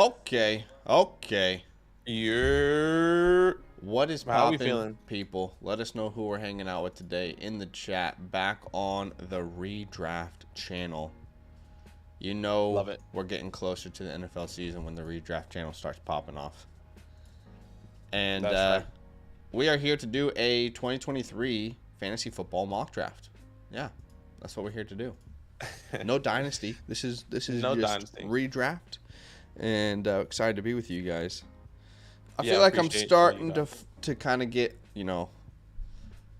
Okay. What is How we poppin', feeling? people? Let us know who we're hanging out with today in the chat. Back on the Redraft channel. You know, Love it. we're getting closer to the NFL season when the Redraft channel starts popping off. And That's right. we are here to do a 2023 fantasy football mock draft. Yeah, that's what we're here to do. No dynasty. This is No just dynasty. redraft, and excited to be with you guys. I Yeah, feel like I'm appreciate starting you to kind of get, you know,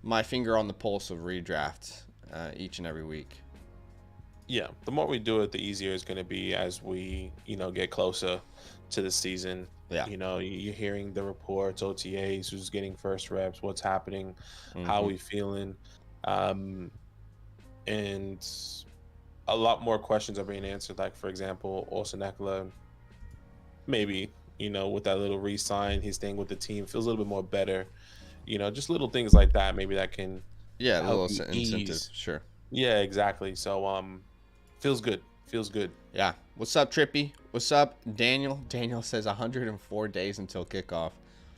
my finger on the pulse of redraft each and every week. Yeah, the more we do it, the easier it's going to be as we, get closer to the season. Yeah. You're hearing the reports, OTAs, who's getting first reps, what's happening, how Mhm. we feeling, and a lot more questions are being answered. Like, for example, Austin Eckler, maybe, with that little re-sign, his thing with the team feels a little bit more better. Just little things like that, maybe that can Yeah, a help little you incentive, ease. sure. Yeah, exactly. So, feels good. Feels good. Yeah. What's up, Trippy? What's up, Daniel? Daniel says 104 days until kickoff.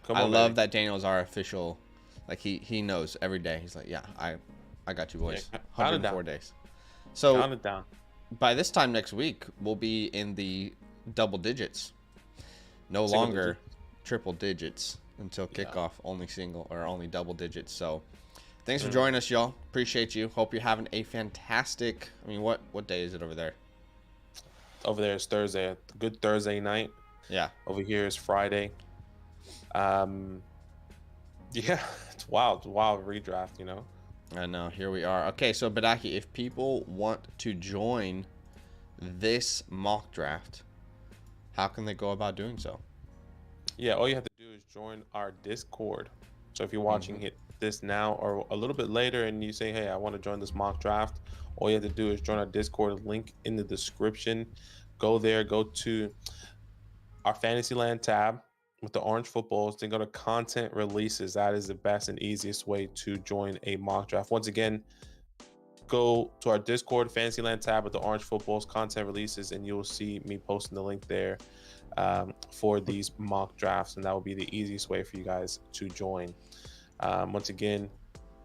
Come I on, love baby. that Daniel's our official. Like he knows every day. He's like, yeah, I got you, boys. Yeah, count it 104 down. days. So Count it down. by this time next week, we'll be in the double digits. No Single longer digits. triple digits until Yeah. kickoff. Only single or only double digits. So thanks for Mm. joining us, y'all. Appreciate you. Hope you're having a fantastic. I mean, what day is it over there? Over there is Thursday. A good Thursday night. Yeah. Over here is Friday. Yeah, it's wild redraft, you know. I know. Here we are. Okay, so Badaki, if people want to join this mock draft, how can they go about doing so? Yeah, all you have to do is join our Discord. So if you're watching it this now or a little bit later and you say, hey, I want to join this mock draft, all you have to do is join our Discord, link in the description. Go there, go to our Fantasyland tab with the orange footballs, then go to content releases. That is the best and easiest way to join a mock draft. Once again, go to our Discord Fantasyland tab with the orange footballs, content releases, and you'll see me posting the link there for these mock drafts, and that will be the easiest way for you guys to join. Once again,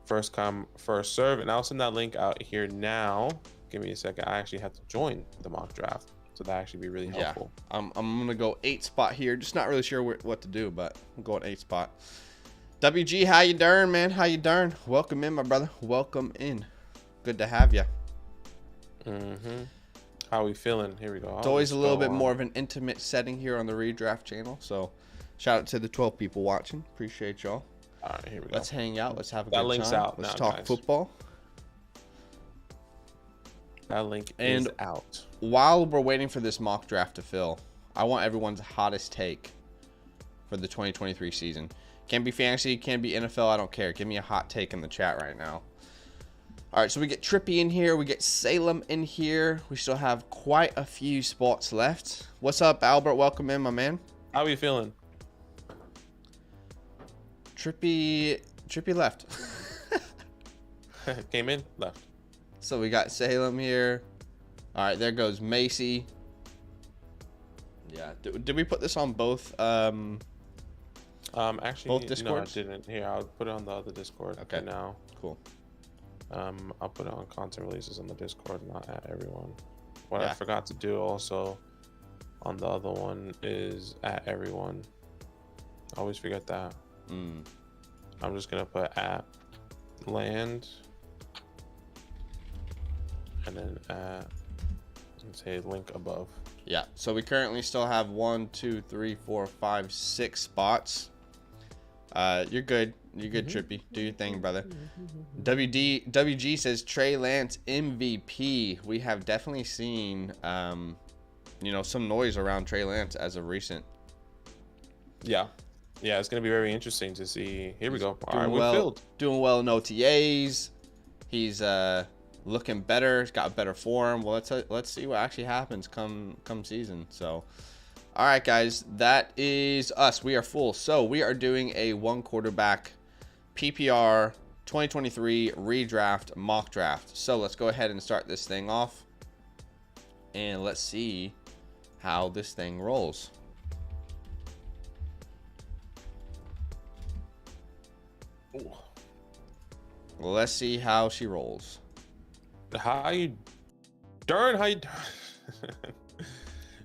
first come, first serve, and I'll send that link out here now. Give me a second. I actually have to join the mock draft, so that actually be really helpful. Yeah, I'm gonna go 8 spot here. Just not really sure what to do, but I'm going 8 spot. WG, how you doing, man? How you doing? Welcome in, my brother. Welcome in. Good to have you. How are we feeling? Here we go. It's always a little bit more of an intimate setting here on the Redraft channel. So shout out to the 12 people watching. Appreciate y'all. All right, here we go. Let's hang out. Let's have a that good link's time. out Let's now, talk guys. football. That link And is out. while we're waiting for this mock draft to fill, I want everyone's hottest take for the 2023 season. Can be fantasy, can be NFL, I don't care. Give me a hot take in the chat right now. All right, so we get Trippy in here. We get Salem in here. We still have quite a few spots left. What's up, Albert? Welcome in, my man. How are you feeling? Trippy left. Came in, left. So we got Salem here. All right, there goes Macy. Yeah, did we put this on both? Actually, both Discords? No, I didn't. Here, I'll put it on the other Discord. Okay. For now. Cool. I'll put it on content releases on the Discord, not at everyone. What Yeah. I forgot to do also on the other one is at everyone. I always forget that. I'm just gonna put at land and then at and say link above. Yeah, so we currently still have 1, 2, 3, 4, 5, 6 spots. You're good. You're good, Trippy. Do your thing, brother. WG says Trey Lance MVP. We have definitely seen, some noise around Trey Lance as of recent. Yeah, it's gonna be very interesting to see. Here we go. All right, we're filled. Doing well in OTAs. He's looking better. He's got better form. Well, let's see what actually happens come season. So. All right, guys, that is us. We are full. So we are doing a 1 quarterback PPR 2023 redraft mock draft. So let's go ahead and start this thing off. And let's see how this thing rolls. Ooh. Let's see how she rolls. How you doing?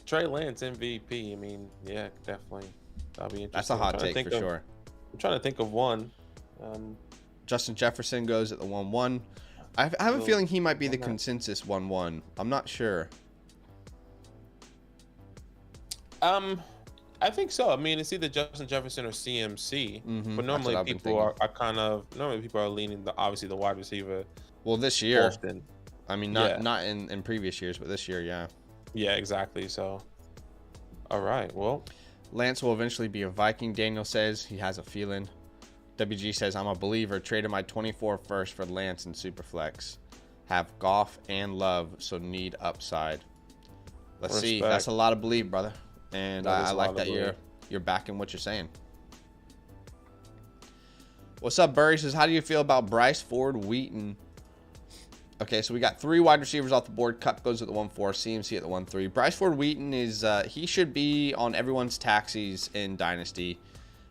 Trey Lance MVP. I mean, yeah, definitely. That'll be interesting. That's a hot take for sure. I'm trying to think of one. Justin Jefferson goes at the 1-1. I have a feeling he might be the consensus 1-1. I'm not sure. I think so. I mean, it's either Justin Jefferson or CMC. But normally people are leaning obviously the wide receiver. Well, this year. Often. I mean, not in previous years, but this year, yeah. Yeah, exactly. So, all right. Well, Lance will eventually be a Viking. Daniel says he has a feeling. WG says, I'm a believer. Traded my 24 first for Lance and Superflex. Have Goff and Love, so need upside. Let's see. That's a lot of belief, brother. And I like that you're backing what you're saying. What's up, Burry? Says, how do you feel about Bryce Ford Wheaton? Okay, so we got 3 wide receivers off the board. Cup goes at the 1-4, CMC at the 1-3. Bryce Ford Wheaton is he should be on everyone's taxis in Dynasty.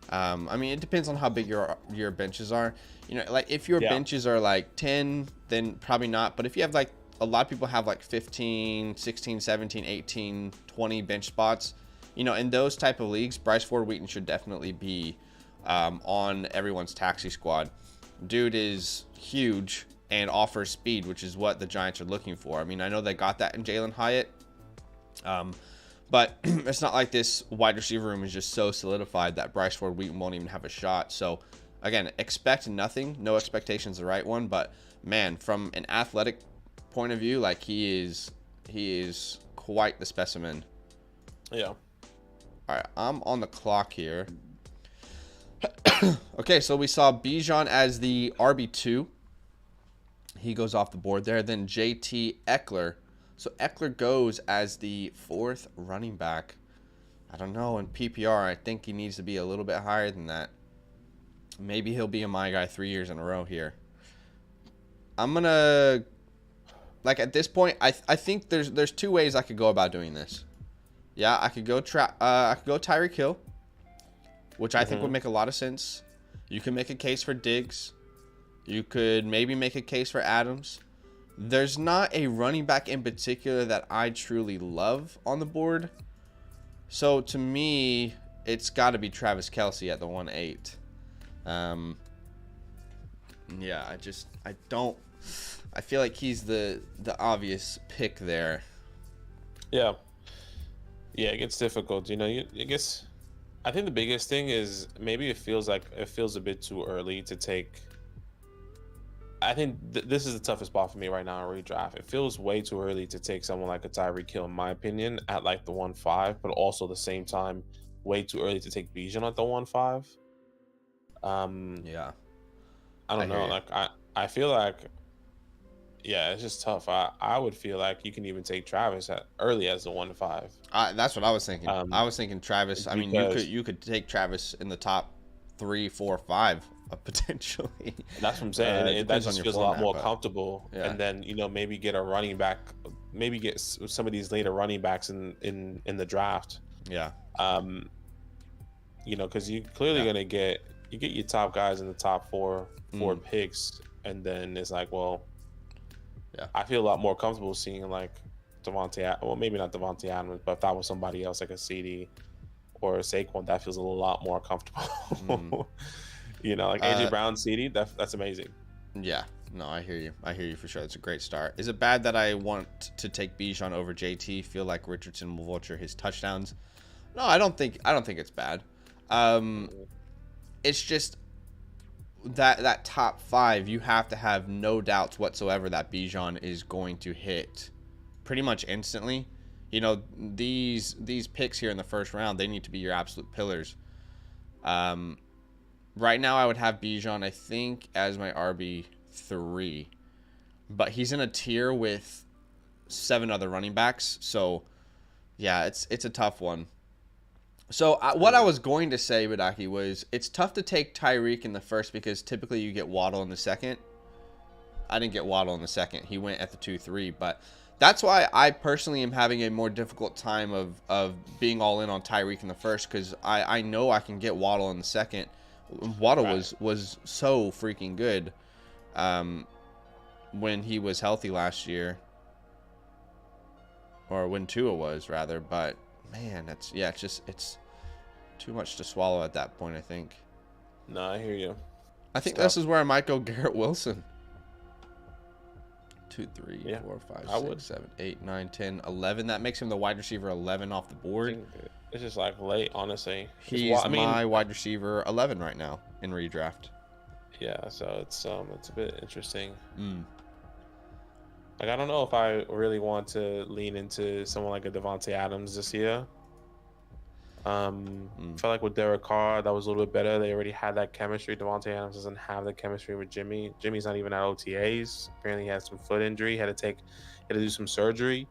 I mean, it depends on how big your benches are. You know, like if your benches are like 10, then probably not. But if you have like a lot of people have like 15, 16, 17, 18, 20 bench spots, you know, in those type of leagues, Bryce Ford Wheaton should definitely be on everyone's taxi squad. Dude is huge and offers speed, which is what the Giants are looking for. I mean, I know they got that in Jalen Hyatt, But it's not like this wide receiver room is just so solidified that Bryce Ford Wheaton won't even have a shot. So, again, expect nothing. No expectations the right one. But, man, from an athletic point of view, like, he is quite the specimen. Yeah. All right, I'm on the clock here. Okay, so we saw Bijan as the RB2. He goes off the board there. Then JT Eckler. So Eckler goes as the 4th running back. I don't know. In PPR, I think he needs to be a little bit higher than that. Maybe he'll be a my guy 3 years in a row here. I'm going to... Like, at this point, I think there's 2 ways I could go about doing this. Yeah, I could go Tyreek Hill, which I think would make a lot of sense. You can make a case for Diggs. You could maybe make a case for Adams. There's not a running back in particular that I truly love on the board. So to me, it's got to be Travis Kelce at the 1-8. Yeah, I feel like he's the obvious pick there. Yeah. Yeah, it gets difficult. You know, I think the biggest thing is maybe it feels a bit too early to take. I think this is the toughest spot for me right now in redraft. It feels way too early to take someone like a Tyreek Hill, in my opinion, at like the 1-5, but also at the same time, way too early to take Bijan at the 1-5. Yeah. I don't know. Like I feel like, yeah, it's just tough. I would feel like you can even take Travis at early as the 1-5. That's what I was thinking. I was thinking Travis. I mean, you could take Travis in the top 3, 4, 5 potentially. That's what I'm saying. That just feels a lot more comfortable. Yeah. And then maybe get a running back, maybe get some of these later running backs in the draft. Yeah. Because you're clearly gonna get your top guys in the top four picks, and then it's like, well, yeah, I feel a lot more comfortable seeing like Devontae. Well, maybe not Devontae Adams, but if that was somebody else like a CD or a Saquon, that feels a lot more comfortable. Like AJ Brown, CD, that's amazing. Yeah, no, I hear you for sure. That's a great start. Is it bad that I want to take Bijan over JT? Feel like Richardson will vulture his touchdowns? No, I don't think it's bad. It's just that top 5, you have to have no doubts whatsoever that Bijan is going to hit pretty much instantly. These picks here in the first round, they need to be your absolute pillars. Right now, I would have Bijan, I think, as my RB3. But he's in a tier with 7 other running backs. So, yeah, it's a tough one. So, what I was going to say, Badaki, was it's tough to take Tyreek in the first because typically you get Waddle in the second. I didn't get Waddle in the second. He went at the 2-3. But that's why I personally am having a more difficult time of being all in on Tyreek in the first, because I know I can get Waddle in the second. Waddle was so freaking good when he was healthy last year, or when Tua was rather. But man, it's too much to swallow at that point, I think. No, I hear you. I think this is where I might go Garrett Wilson. 2, 3, 4, 5, 6, 7, 8, 9, 10, 11. That makes him the wide receiver 11 off the board. It's just like late, honestly. He's my wide receiver 11 right now in redraft. Yeah, so it's a bit interesting. Like, I don't know if I really want to lean into someone like a Devontae Adams this year. I felt like with Derek Carr, that was a little bit better. They already had that chemistry. Devontae Adams doesn't have the chemistry with Jimmy. Jimmy's not even at OTAs. Apparently, he had some foot injury. He had to do some surgery.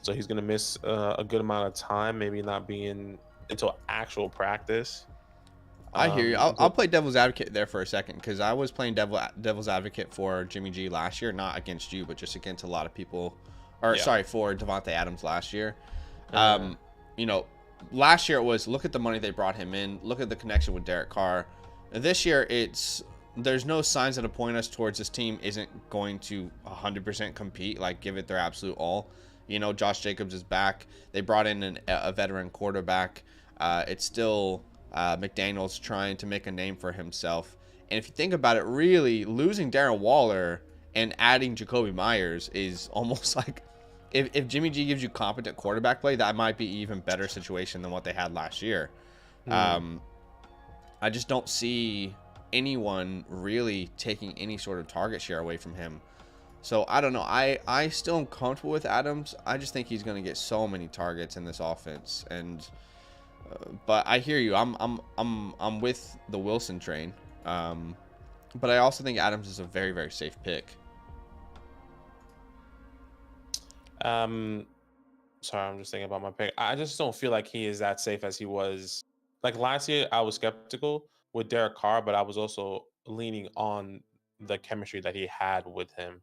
So he's going to miss a good amount of time, maybe not being until actual practice. I hear you. I'll play devil's advocate there for a second, because I was playing devil's advocate for Jimmy G last year, not against you, but just against a lot of people. For Devontae Adams last year. Last year it was, look at the money they brought him in, look at the connection with Derek Carr. This year there's no signs that point us towards this team isn't going to 100% compete, like give it their absolute all. Josh Jacobs is back. They brought in a veteran quarterback. It's still McDaniels trying to make a name for himself. And if you think about it, really, losing Darren Waller and adding Jacoby Myers is almost like if Jimmy G gives you competent quarterback play, that might be even better situation than what they had last year. I just don't see anyone really taking any sort of target share away from him. So I don't know. I still am comfortable with Adams. I just think he's going to get so many targets in this offense. And but I hear you. I'm with the Wilson train. But I also think Adams is a very, very safe pick. Sorry, I'm just thinking about my pick. I just don't feel like he is that safe as he was. Like last year, I was skeptical with Derek Carr, but I was also leaning on the chemistry that he had with him.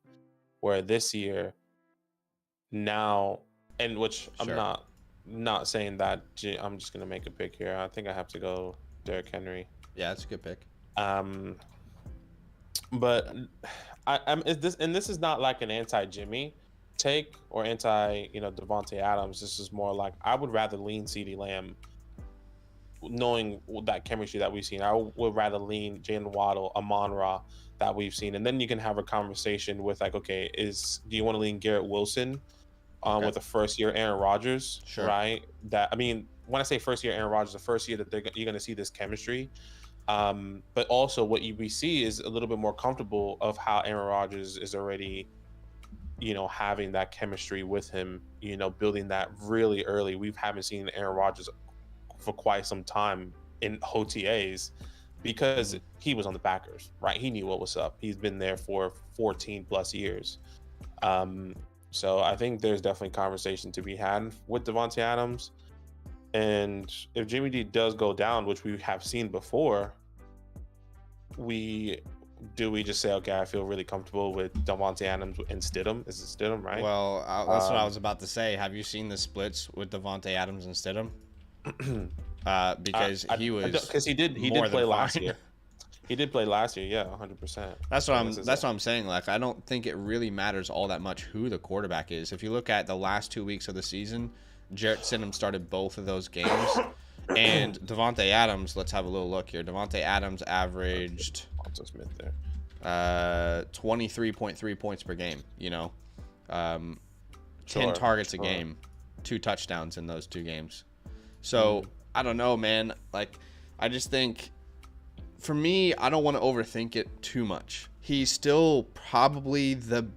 Where this year, now, and which I'm Sure. not saying that I'm just gonna make a pick here. I think I have to go Derrick Henry. Yeah, that's a good pick. But this is not like an anti-Jimmy take or anti, Devontae Adams. This is more like I would rather lean CeeDee Lamb, knowing that chemistry that we've seen. I would rather lean Jalen Waddle, Amon-Ra that we've seen, and then you can have a conversation with like, okay, do you want to lean Garrett Wilson with the first year Aaron Rodgers, Sure. right? That I mean, when I say first year Aaron Rodgers, the first year that you're going to see this chemistry. But also what we see is a little bit more comfortable of how Aaron Rodgers is already, having that chemistry with him, building that really early. We haven't seen Aaron Rodgers for quite some time in OTAs because he was on the Packers, right? He knew what was up. He's been there for 14 plus years. So I think there's definitely conversation to be had with Devontae Adams. And if Jimmy D does go down, which we have seen before, we just say, okay, I feel really comfortable with Devontae Adams and Stidham? Is it Stidham, right? Well, that's what I was about to say. Have you seen the splits with Devontae Adams and Stidham? Because he did play last year. He did play last year, yeah, 100%. That's what I'm saying. Like, I don't think it really matters all that much who the quarterback is. If you look at the last 2 weeks of the season, Jarrett Stidham started both of those games, and Devontae Adams. Let's have a little look here. Devontae Adams averaged 23.3 points per game. 10 targets a game, 2 touchdowns in those 2 games. So I don't know, man. Like, I just think, for me, I don't want to overthink it too much. He's still probably the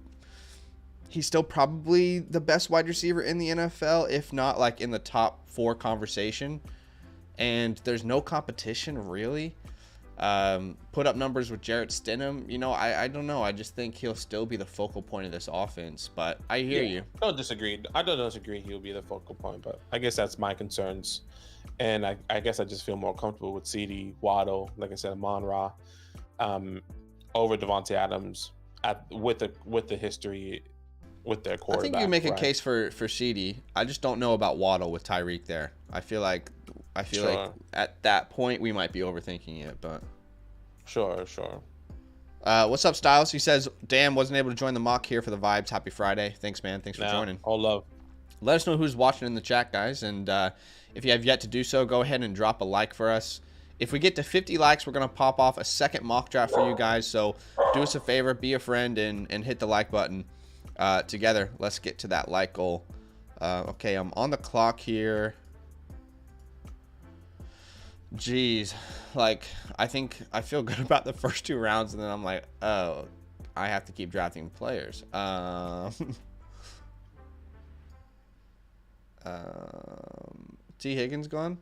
best wide receiver in the NFL, if not like in the top 4 conversation. And there's no competition really. Put up numbers with Jarrett Stidham. I don't know. I just think he'll still be the focal point of this offense. But I hear you. I don't disagree he'll be the focal point, but I guess that's my concerns. And I guess I just feel more comfortable with CD, Waddle, like I said, Amon-Ra, over Devontae Adams with the history with their quarterback. I think you can make a case for CD. I just don't know about Waddle with Tyreek there. I feel like at that point we might be overthinking it, but sure. What's up, Styles? He says, damn, wasn't able to join the mock here for the vibes. Happy Friday. Thanks, man. Thanks for joining. All love. Let us know who's watching in the chat, guys, and if you have yet to do so, go ahead and drop a like for us. If we get to 50 likes, we're going to pop off a second mock draft for you guys, so do us a favor, be a friend, and hit the like button. Together, let's get to that like goal. Okay, I'm on the clock here. Jeez, like, I think I feel good about the first 2 rounds, and then I'm like, oh, I have to keep drafting players. T. Higgins gone?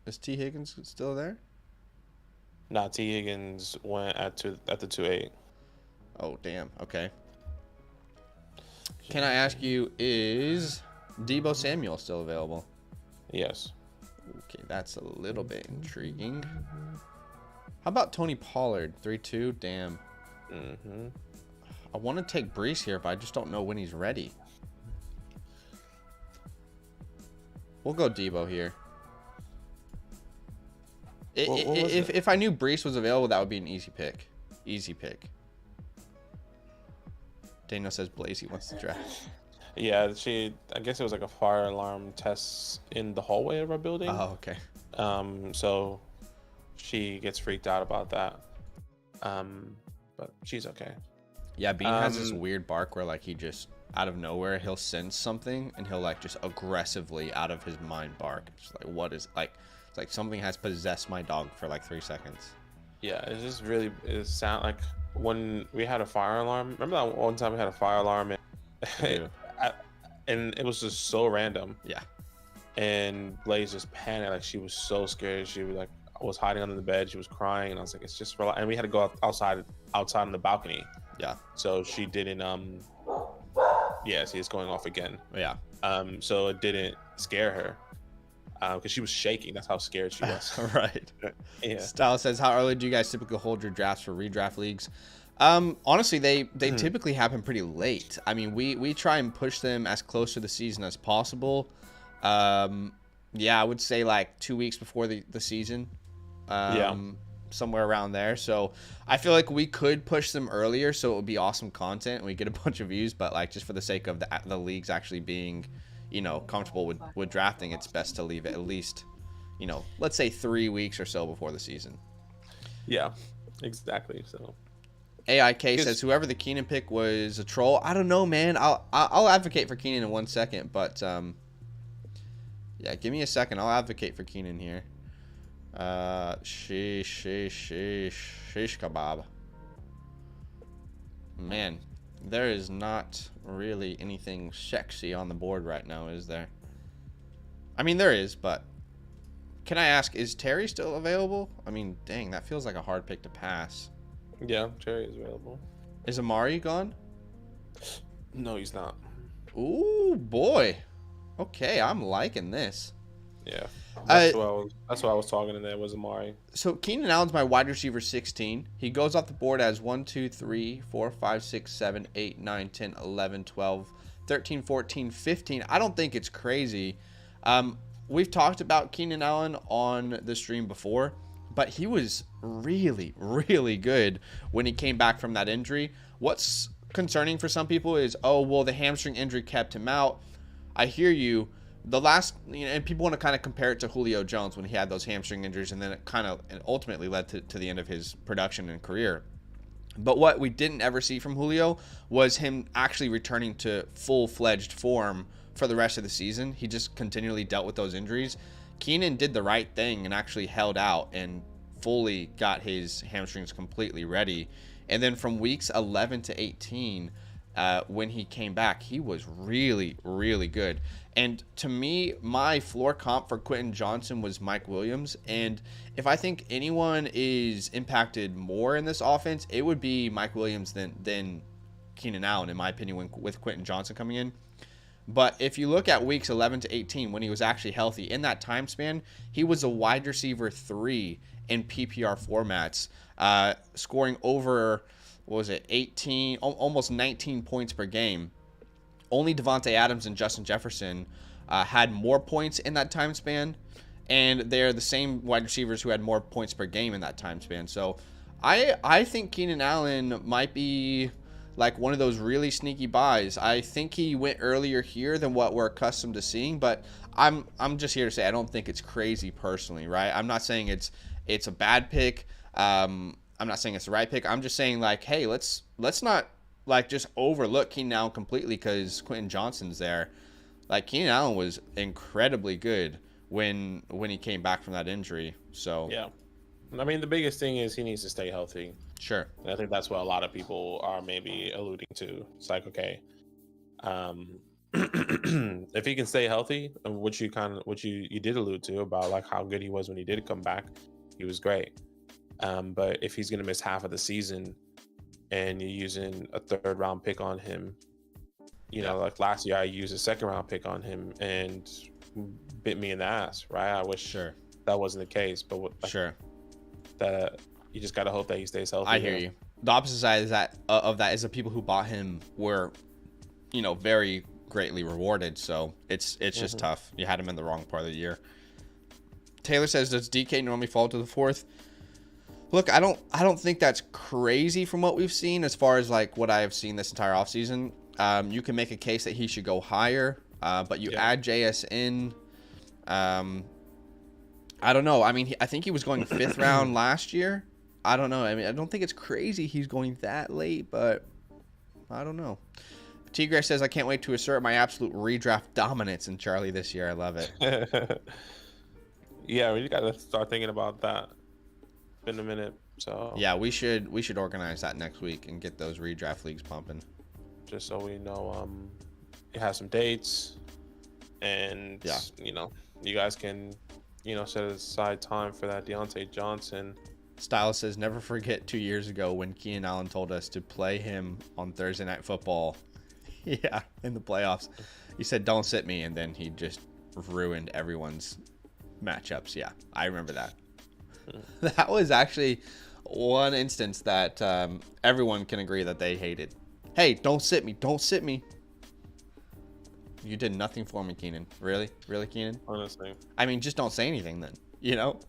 Is T. Higgins still there? Nah, T. Higgins went at the 2-8. Oh, damn. Okay. Can I ask you, is Deebo Samuel still available? Yes. Okay, that's a little bit intriguing. How about Tony Pollard? 3-2? Damn. I want to take Brees here, but I just don't know when he's ready. We'll go Deebo here. If I knew Brees was available, that would be an easy pick. Easy pick. Daniel says Blazy wants to draft. Yeah, I guess it was like a fire alarm test in the hallway of our building. Oh, okay. So she gets freaked out about that. But she's okay. Yeah, Bean has this weird bark where like he just out of nowhere he'll sense something and he'll like just aggressively out of his mind bark. It's like what is like it's like something has possessed my dog for like 3 seconds. Yeah, it's just really it sound like when we had a fire alarm. Remember that one time we had a fire alarm and, and it was just so random. Yeah. And Blaze just panicked, like she was so scared. She was like was hiding under the bed. She was crying, and I was like, "It's just and we had to go outside on the balcony." Yeah. So she didn't. Yeah, see, it's going off again. Yeah. So it didn't scare her. Because she was shaking. That's how scared she was. Right. Yeah. Style says, how early do you guys typically hold your drafts for redraft leagues? Honestly, they typically happen pretty late. I mean, we try and push them as close to the season as possible. Yeah, I would say like 2 weeks before the season. Somewhere around there. So I feel like we could push them earlier, so it would be awesome content and we get a bunch of views. But like just for the sake of the leagues actually being, you know, comfortable with drafting, it's best to leave it at least, you know, let's say 3 weeks or so before the season. Yeah, exactly. So AIK says whoever the Keenan pick was a troll. I don't know, man. I'll advocate for Keenan in 1 second, but yeah, give me a second. I'll advocate for Keenan here. Sheesh kebab. Man, there is not really anything sexy on the board right now, is there? I mean, there is, but can I ask, is Terry still available? I mean, dang, that feels like a hard pick to pass. Yeah, Terry is available. Is Amari gone? No, he's not. Ooh, boy. Okay, I'm liking this. Yeah, that's what I was talking to. There was Amari. So Keenan Allen's my wide receiver 16. He goes off the board as 1, 2, 3, 4, 5, 6, 7, 8, 9, 10, 11, 12, 13, 14, 15. I don't think it's crazy. We've talked about Keenan Allen on the stream before, but he was really, really good when he came back from that injury. What's concerning for some people is, oh, well, the hamstring injury kept him out. I hear you. The last, you know, and people want to kind of compare it to Julio Jones when he had those hamstring injuries, and then it kind of ultimately led to the end of his production and career. But what we didn't ever see from Julio was him actually returning to full-fledged form for the rest of the season. He just continually dealt with those injuries. Keenan did the right thing and actually held out and fully got his hamstrings completely ready. And then from weeks 11 to 18, when he came back, he was really, really good. And to me, my floor comp for Quentin Johnson was Mike Williams. And if I think anyone is impacted more in this offense, it would be Mike Williams than Keenan Allen, in my opinion, with Quentin Johnson coming in. But if you look at weeks 11 to 18, when he was actually healthy, in that time span, he was a wide receiver 3 in PPR formats, scoring over, 18, almost 19 points per game. Only Devontae Adams and Justin Jefferson had more points in that time span, and they're the same wide receivers who had more points per game in that time span. So I think Keenan Allen might be like one of those really sneaky buys. I think he went earlier here than what we're accustomed to seeing, but I'm just here to say I don't think it's crazy personally, right? I'm not saying it's a bad pick. I'm not saying it's the right pick. I'm just saying, like, hey, let's not like just overlook Keenan Allen completely because Quentin Johnson's there. Like, Keenan Allen was incredibly good when he came back from that injury. So yeah, I mean, the biggest thing is he needs to stay healthy. Sure. And I think that's what a lot of people are maybe alluding to. It's like, okay, if he can stay healthy, which you did allude to about like how good he was when he did come back, he was great. But if he's going to miss half of the season and you're using a 3rd round pick on him, you know, like last year I used a 2nd round pick on him and bit me in the ass, right? I wish that wasn't the case, but that you just got to hope that he stays healthy. I hear you. The opposite side is of that is the people who bought him were, you know, very greatly rewarded. So it's just tough. You had him in the wrong part of the year. Taylor says, does DK normally fall to the 4th? Look, I don't think that's crazy from what we've seen as far as like what I have seen this entire offseason. You can make a case that he should go higher, but you add JS in. I don't know. I mean, I think he was going 5th round last year. I don't know. I mean, I don't think it's crazy he's going that late, but I don't know. Tigre says, I can't wait to assert my absolute redraft dominance in Charlie this year. I love it. Yeah, we got to start thinking about that in a minute. So yeah, we should organize that next week and get those redraft leagues pumping. Just so we know, it has some dates, and yeah, you know, you guys can, you know, set aside time for that Deontay Johnson. Stylus says, never forget 2 years ago when Keenan Allen told us to play him on Thursday Night Football. Yeah, in the playoffs. He said, don't sit me, and then he just ruined everyone's matchups. Yeah, I remember that. That was actually one instance that everyone can agree that they hated. Hey, don't sit me. Don't sit me. You did nothing for me, Keenan. Really? Really, Keenan? Honestly. I mean, just don't say anything then, you know?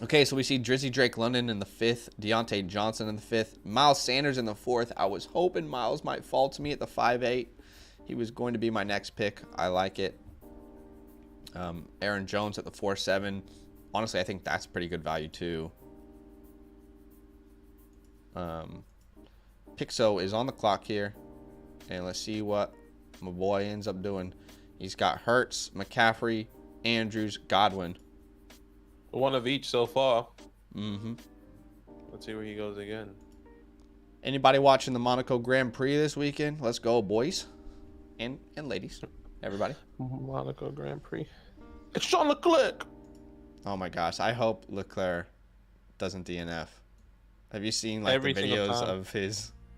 Okay, so we see Drizzy Drake London in the 5th, Deontay Johnson in the 5th, Miles Sanders in the 4th. I was hoping Miles might fall to me at the 5-8. He was going to be my next pick. I like it. Aaron Jones at the 4-7. Honestly, I think that's pretty good value too. Pixo is on the clock here. And let's see what my boy ends up doing. He's got Hurts, McCaffrey, Andrews, Godwin. One of each so far. Mm-hmm. Let's see where he goes again. Anybody watching the Monaco Grand Prix this weekend? Let's go, boys and ladies. Everybody. Monaco Grand Prix. It's Sean Leclerc. Oh my gosh. I hope Leclerc doesn't DNF. Have you seen like Every the videos of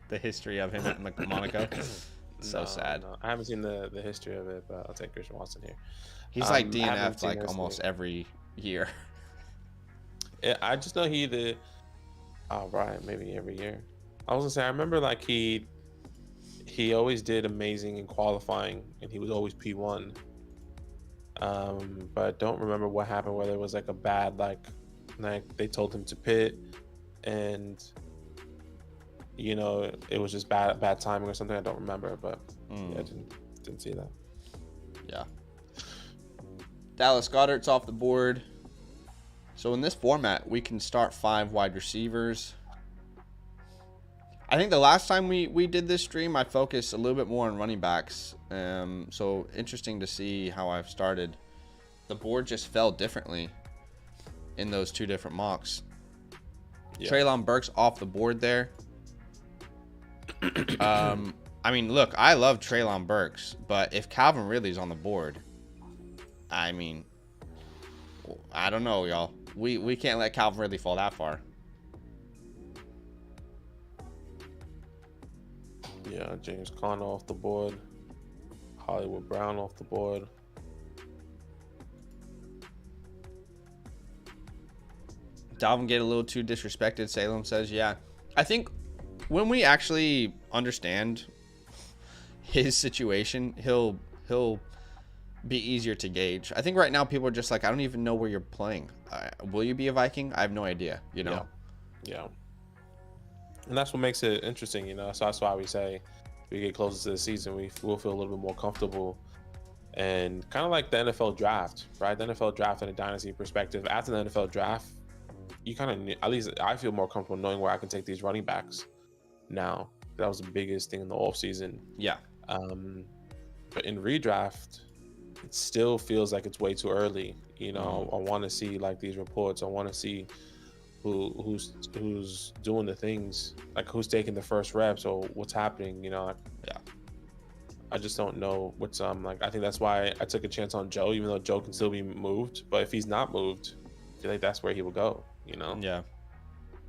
the history of him at Monaco? So sad. No. I haven't seen the history of it, but I'll take Christian Watson here. He's like DNF'd like almost every year. Yeah, I just know right, maybe every year. I was gonna say, I remember like he always did amazing in qualifying, and he was always P1. But I don't remember what happened, whether it was like a bad like they told him to pit, and you know it was just bad timing or something. I don't remember, but yeah, I didn't see that. Yeah. Dallas Goedert's off the board. So in this format, we can start 5 wide receivers. I think the last time we did this stream, I focused a little bit more on running backs. So interesting to see how I've started. The board just fell differently in those 2 different mocks. Yeah. Treylon Burks off the board there. I mean, look, I love Treylon Burks, but if Calvin Ridley's on the board, I mean, I don't know, y'all. We can't let Calvin Ridley fall that far. Yeah, James Conner off the board. Hollywood Brown off the board. Dalvin get a little too disrespected, Salem says. Yeah. I think when we actually understand his situation, he'll be easier to gauge. I think right now people are just like, I don't even know where you're playing. Will you be a Viking? I have no idea, you know? Yeah. And that's what makes it interesting, you know? So that's why we say if we get closer to the season, we'll feel a little bit more comfortable. And kind of like the NFL draft, right? The NFL draft in a dynasty perspective. After the NFL draft, you kind of, at least I feel more comfortable knowing where I can take these running backs now. That was the biggest thing in the offseason. Yeah. But in redraft, it still feels like it's way too early. You know, I want to see like these reports. I want to see who's doing the things, like who's taking the first reps or what's happening. You know, yeah. I just don't know what's like. I think that's why I took a chance on Joe, even though Joe can still be moved. But if he's not moved, I feel like that's where he will go. You know. Yeah.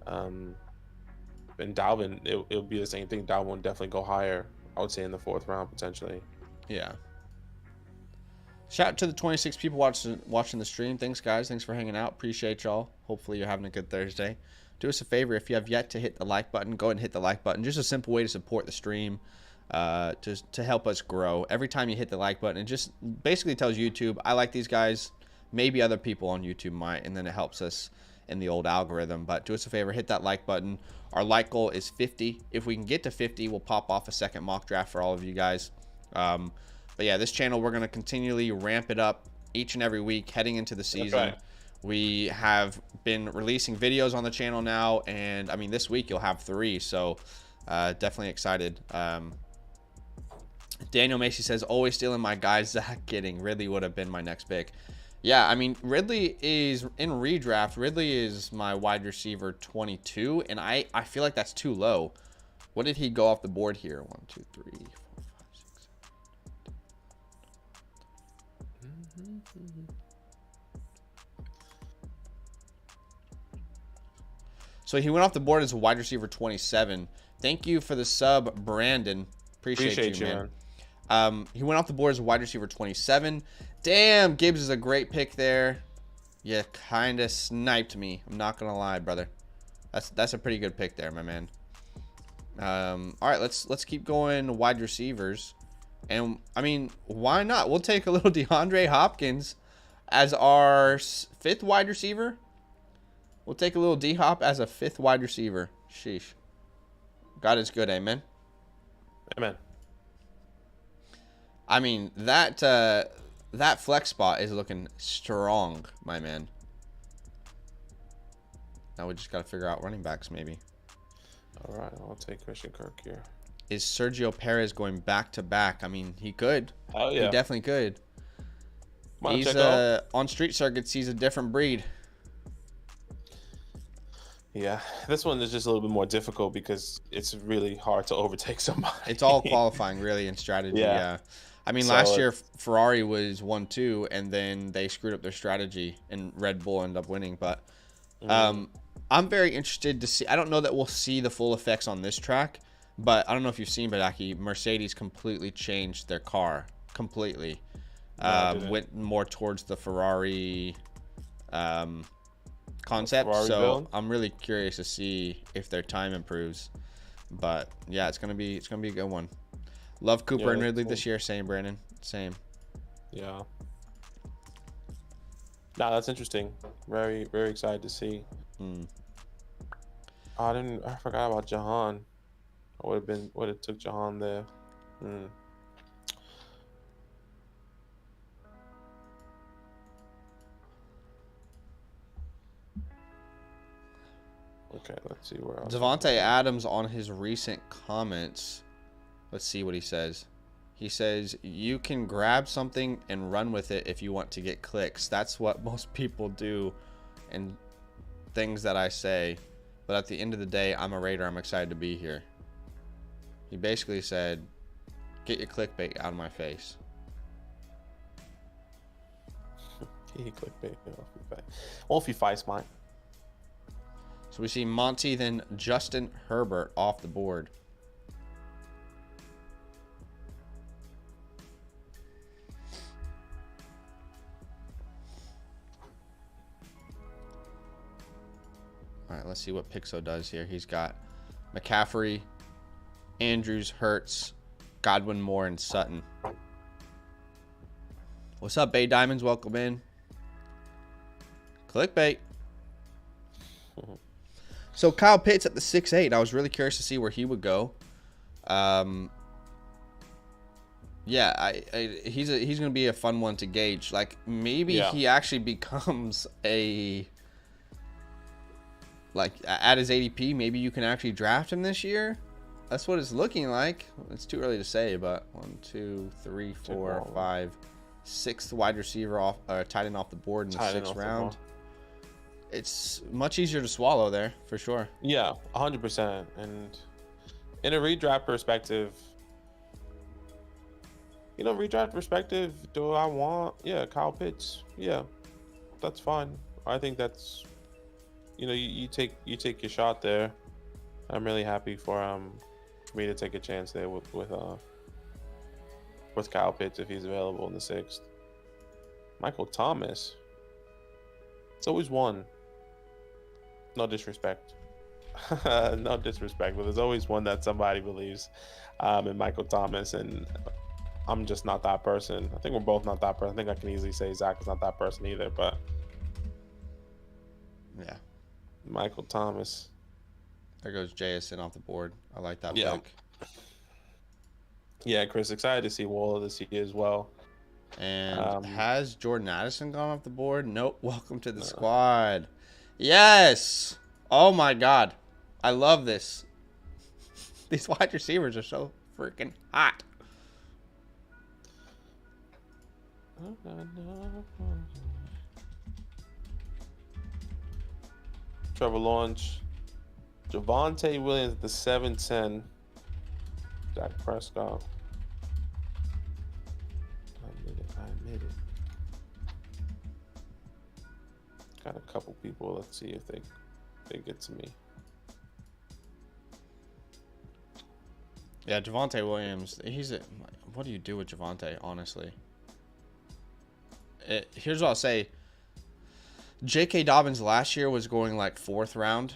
And Dalvin, it'll be the same thing. Dalvin will definitely go higher. I would say in the 4th round potentially. Yeah. Shout out to the 26 people watching the stream. Thanks, guys. Thanks for hanging out. Appreciate y'all. Hopefully you're having a good Thursday. Do us a favor. If you have yet to hit the like button, go ahead and hit the like button. Just a simple way to support the stream, to help us grow. Every time you hit the like button, it just basically tells YouTube, I like these guys. Maybe other people on YouTube might, and then it helps us in the old algorithm. But do us a favor. Hit that like button. Our like goal is 50. If we can get to 50, we'll pop off a second mock draft for all of you guys. But yeah, this channel, we're going to continually ramp it up each and every week heading into the season. Right. We have been releasing videos on the channel now, and I mean, this week you'll have 3, so definitely excited. Daniel Macy says, always stealing my guy. Zach kidding. Ridley would have been my next pick. Yeah, I mean, Ridley is in redraft. Ridley is my wide receiver 22, and I feel like that's too low. What did he go off the board here? 1, 2, 3, 4, 5, 6, 7. So he went off the board as a wide receiver 27. Thank you for the sub, Brandon. Appreciate you, man. He went off the board as a wide receiver 27. Damn, Gibbs is a great pick there. You kind of sniped me. I'm not gonna lie, brother. That's a pretty good pick there, my man. All right, let's keep going wide receivers. And I mean, why not? We'll take a little DeAndre Hopkins as our 5th wide receiver. We'll take a little D-Hop as a 5th wide receiver. Sheesh. God is good, amen. Amen. I mean, that flex spot is looking strong, my man. Now we just got to figure out running backs, maybe. All right, I'll take Christian Kirk here. Is Sergio Perez going back to back? I mean, he could. Oh yeah, he definitely could. He's on street circuits. He's a different breed. Yeah, this one is just a little bit more difficult because it's really hard to overtake somebody. It's all qualifying, really, in strategy. Yeah. I mean, last year Ferrari was 1-2, and then they screwed up their strategy, and Red Bull ended up winning. But I'm very interested to see. I don't know that we'll see the full effects on this track, but I don't know if you've seen, Badaki, Mercedes completely changed their car. Completely. Went more towards the Ferrari concept. So I'm really curious to see if their time improves. But yeah, it's gonna be a good one. Love Cooper and Ridley this year. Same, Brandon. Same. Yeah. Nah, that's interesting. Very, very excited to see. I forgot about Jahan. I would have took Jahan there. Okay, let's see where else. Devontae Adams on his recent comments. Let's see what he says. He says, you can grab something and run with it if you want to get clicks. That's what most people do and things that I say. But at the end of the day, I'm a Raider. I'm excited to be here. He basically said, get your clickbait out of my face. Clickbait. Well, if you fight mine. So we see Monty, then Justin Herbert off the board. All right, let's see what Pixo does here. He's got McCaffrey, Andrews, Hurts, Godwin, Moore, and Sutton. What's up, Bay Diamonds? Welcome in. Clickbait. So Kyle Pitts at the 6'8". I was really curious to see where he would go. Yeah, he's going to be a fun one to gauge. Like, maybe he actually becomes a... Like, at his ADP, maybe you can actually draft him this year. That's what it's looking like. It's too early to say, but 1, 2, 3, 4, 5, 6th wide receiver off, tight end off the board in the 6th round. It's much easier to swallow there, for sure. Yeah, 100%. And in a redraft perspective, do I want? Yeah, Kyle Pitts. Yeah, that's fine. I think that's, you take your shot there. I'm really happy for me to take a chance there with Kyle Pitts if he's available in the 6th. Michael Thomas. It's always one. No disrespect. No disrespect, but there's always one that somebody believes in Michael Thomas, and I'm just not that person. I think we're both not that person. I think I can easily say Zach is not that person either, but yeah. Michael Thomas. There goes JSN off the board. I like that pick. Yeah, Chris, excited to see Waller this year as well. And has Jordan Addison gone off the board? Nope. Welcome to the squad. Yes. Oh my God. I love this. These wide receivers are so freaking hot. Trevor Lawrence, Javonte Williams at the 7-10. Dak Prescott. I admit it. Got a couple people. Let's see if they get to me. Yeah, Javonte Williams. What do you do with Javonte, honestly? Here's what I'll say. J.K. Dobbins last year was going like 4th round.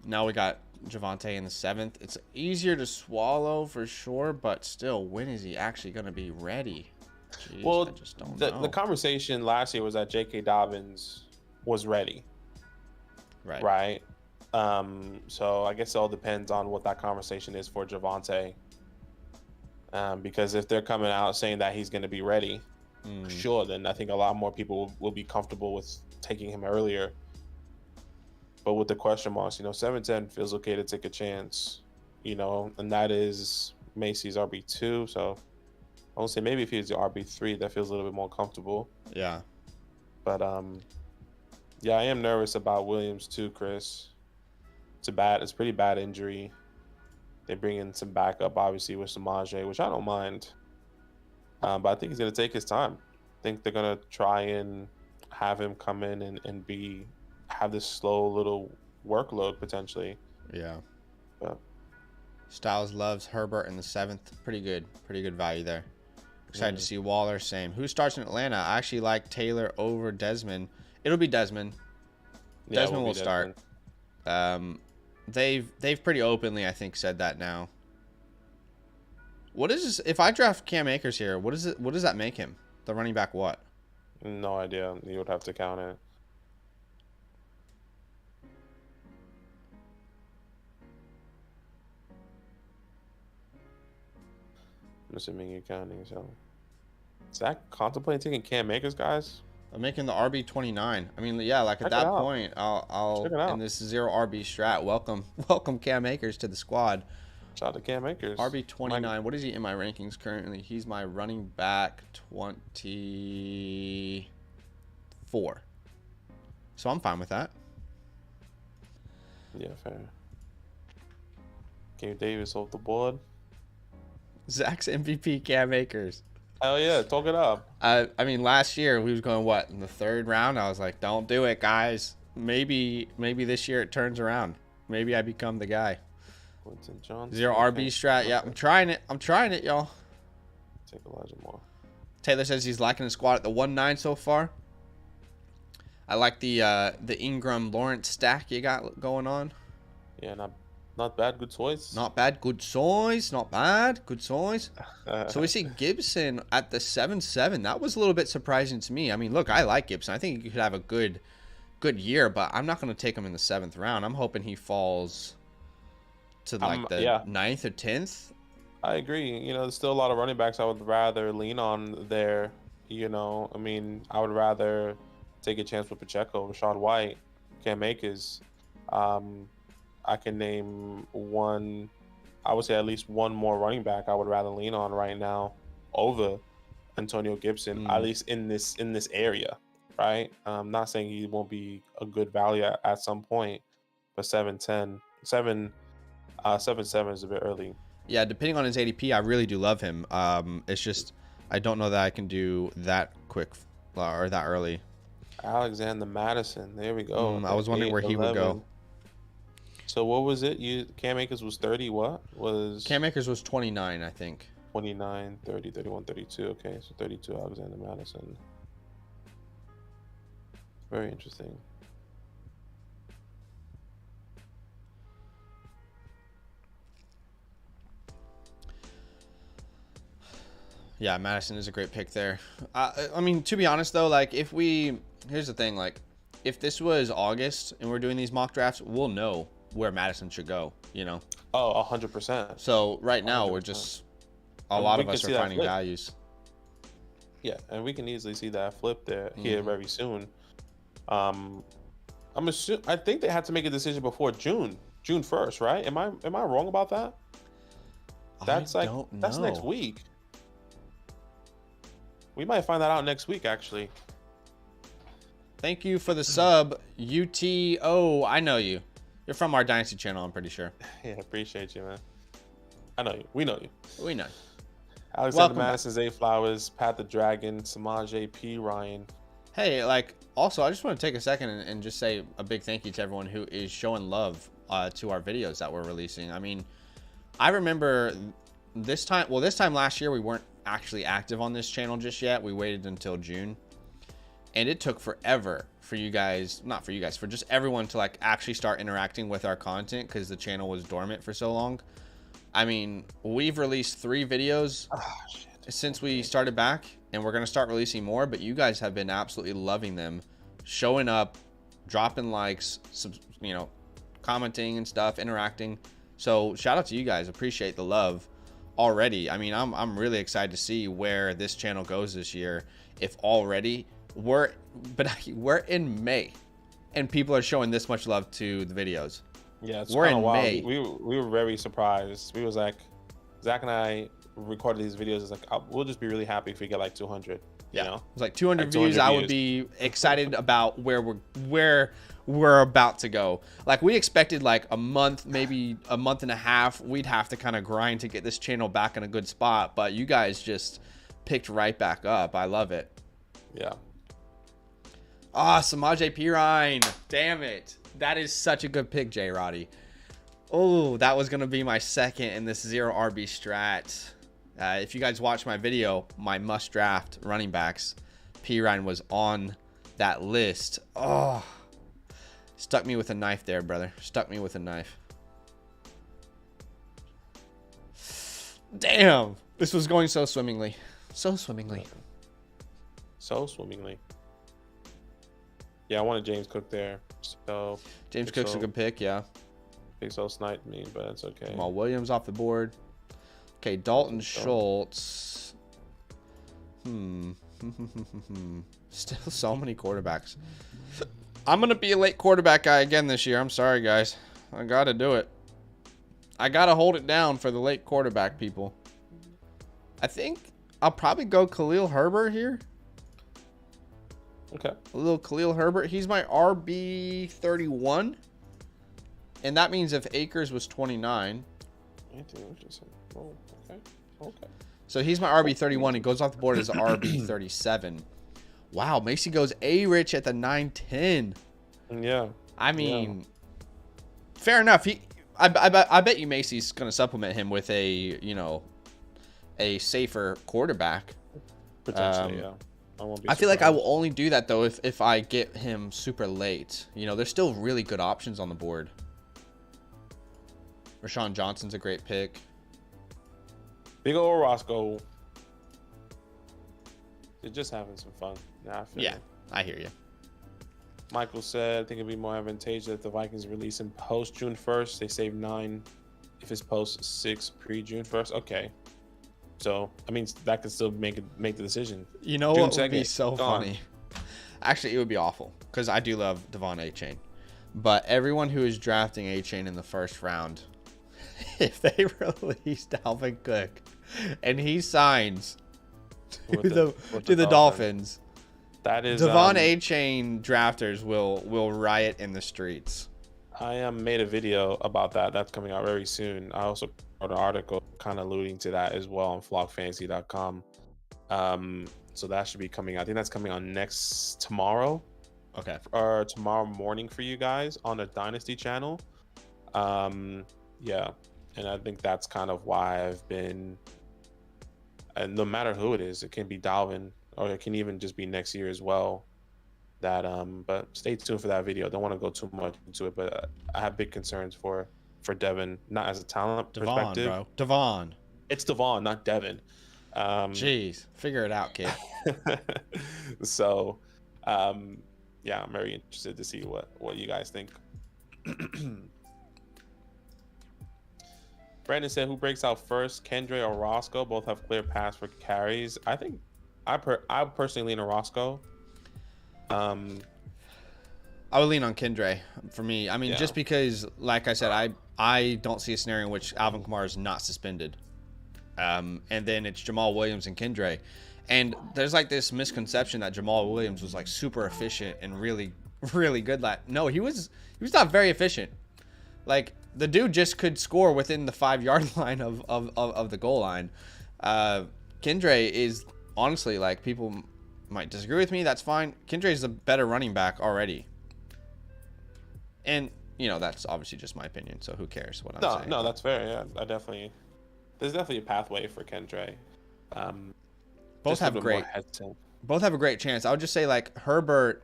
Now we got Javonte in the 7th. It's easier to swallow for sure, but still, when is he actually going to be ready? Jeez, well, I just don't know. The conversation last year was that J.K. Dobbins was ready. Right. So I guess it all depends on what that conversation is for Javonte. Because if they're coming out saying that he's going to be ready, sure, then I think a lot more people will be comfortable with taking him earlier. But with the question marks, 7-10 feels okay to take a chance, and that is Macy's RB2. So I would say maybe if he's the RB3, that feels a little bit more comfortable. Yeah. But yeah, I am nervous about Williams too, Chris. It's a pretty bad injury. They bring in some backup, obviously, with Samaje, which I don't mind. But I think he's going to take his time. I think they're going to try and have him come in and have this slow little workload potentially. Yeah. Styles loves Herbert in the 7th. Pretty good value there. Excited to see Waller. Same. Who starts in Atlanta? I actually like Taylor over Desmond. It'll be Desmond. Yeah, Desmond will start. They've pretty openly, I think, said that now. What is this? If I draft Cam Akers here, what does that make him? The running back what? No idea. You would have to count it. I'm assuming you're counting, so. Is that contemplating taking Cam Akers, guys? I'm making the RB29. I mean, yeah, like at that point, I'll in this 0 RB strat. Welcome Cam Akers to the squad. Shout out to Cam Akers. RB29. What is he in my rankings currently? He's my running back 24. So I'm fine with that. Yeah, fair. Gabe Davis off the board. Zach's MVP Cam Akers. Hell yeah, talk it up. I mean, last year we was going in the 3rd round. I was like, don't do it, guys. Maybe this year it turns around. Maybe I become the guy. Quentin Johnson. 0 RB strat. Yeah, I'm trying it, y'all. Take Elijah Moore. Taylor says he's liking the squad at the 1-9 so far. I like the Ingram Lawrence stack you got going on. Yeah, not bad. Good choice. Not bad. Good choice. Not bad. Good choice. So we see Gibson at the 7-7. That was a little bit surprising to me. I mean, look, I like Gibson. I think he could have a good year, but I'm not going to take him in the 7th round. I'm hoping he falls to like the 9th or 10th. I agree. There's still a lot of running backs I would rather lean on there. I mean, I would rather take a chance with Pacheco, Rashad White, Cam Akers. I can name I would say at least one more running back I would rather lean on right now over Antonio Gibson, at least in this area, right? I'm not saying he won't be a good value at some point, but 7-7 is a bit early. Yeah, depending on his ADP, I really do love him. It's just I don't know that I can do that quick or that early. Alexander Madison, there we go. I was wondering where he would go. So what was it? Cam Akers was 30. Cam Akers was 29, I think. 29, 30, 31, 32. Okay, so 32 Alexander Madison. Very interesting. Yeah, Madison is a great pick there. I mean, to be honest though, like here's the thing, like if this was August and we're doing these mock drafts, we'll know where Madison should go, Oh, 100%. So right now 100%. We're just a lot of us are finding values. Yeah, and we can easily see that flip there here Mm-hmm. very soon. Um, I think they had to make a decision before June 1st, right? Am I wrong about that? I That's like don't that's next know. week. We might find that out next week, actually. Thank you for the sub, UTO. I know you. You're from our Dynasty channel, I'm pretty sure. Yeah, appreciate you, man. I know you. We know you. We know. Alexander Welcome back. Madison, Zay Flowers, Pat the Dragon, Samaj P. Ryan. Hey, like, also, I just want to take a second and just say a big thank you to everyone who is showing love to our videos that we're releasing. I mean, I remember this time last year, we weren't actually active on this channel just yet. We waited until June. And it took forever for you guys, not for you guys, for just everyone to like actually start interacting with our content because the channel was dormant for so long. I mean, we've released 3 videos since we started back, and we're going to start releasing more, but you guys have been absolutely loving them, showing up, dropping likes, you know, commenting and stuff, interacting. So shout out to you guys. Appreciate the love already. I mean, I'm really excited to see where this channel goes this year. If already we're in May and people are showing this much love to the videos. Yeah, it's We're kind of in wild. May. We were very surprised. We was like, Zach and I recorded these videos. It's like, we'll just be really happy if we get like 200. Yeah, You know? it's like 200 Like views. 200 I would be excited about where we're about to go. Like, we expected like a month, maybe a month and a half. We'd have to kind of grind to get this channel back in a good spot, but you guys just picked right back up. I love it. Yeah. Ah, Samaj Pirine. Damn it. That is such a good pick, J Roddy. Oh, that was going to be my second in this 0 RB strat. If you guys watch my video, my must draft running backs, Pirine was on that list. Oh, stuck me with a knife there, brother. Stuck me with a knife. Damn. This was going so swimmingly. So swimmingly. So swimmingly. Yeah, I wanted James Cook there. So James Cook's a good pick, yeah. Pixel sniped me, but it's okay. Jamal Williams off the board. Okay, Dalton Schultz. Still so many quarterbacks. I'm going to be a late quarterback guy again this year. I'm sorry, guys. I got to do it. I got to hold it down for the late quarterback people. I think I'll probably go Khalil Herbert here. Okay. A little Khalil Herbert. He's my RB 31. And that means if Akers was 29. Anthony Richardson. Oh, okay. Okay. So he's my RB 31. He goes off the board as RB 37. Wow, Macy goes A-Rich at the 9-10. Yeah. I mean, fair enough. I bet you Macy's going to supplement him with a safer quarterback. Potentially, yeah. I feel like I will only do that, though, if I get him super late. You know, there's still really good options on the board. Rashawn Johnson's a great pick. Big ol' Roscoe. They're just having some fun. Yeah, I hear you. Michael said, I think it'd be more advantageous if the Vikings release him post June 1st. They save 9 if it's post 6 pre June 1st. Okay. So, I mean, that could still make the decision. You know June what would be 2nd, so gone. funny? Actually, it would be awful because I do love Devon A-Chain. But everyone who is drafting A-Chain in the first round, if they release Dalvin Cook and he signs to the Dolphins, that is Devon A-Chain drafters will riot in the streets. I made a video about that. That's coming out very soon. I also wrote an article kind of alluding to that as well on flockfantasy.com. So that should be coming out. I think that's coming on tomorrow. Okay. Or tomorrow morning for you guys on the Dynasty channel. Yeah. And I think that's kind of why I've been, and no matter who it is, it can be Dalvin or it can even just be next year as well. But stay tuned for that video. Don't want to go too much into it, but I have big concerns for Devin, not as a talent perspective. Bro. Devon. It's Devon, not Devin. Jeez, figure it out, kid. So, yeah, I'm very interested to see what you guys think. Brandon said, who breaks out first, Kendre or Roscoe? Both have clear paths for carries. I think I personally lean on Roscoe. I would lean on Kendre for me. I mean, Yeah. just because, like I said, I don't see a scenario in which Alvin Kamara is not suspended. And then it's Jamal Williams and Kendre. And there's like this misconception that Jamal Williams was like super efficient and really, really good. No, he was not very efficient. Like, the dude just could score within the 5-yard line of the goal line. Kendre is honestly, like, people might disagree with me. That's fine. Kendre is a better running back already. And, you know, that's obviously just my opinion, so who cares what I'm saying. No, that's fair. Yeah, there's definitely a pathway for Kendre. Both have a great chance. I would just say, like, Herbert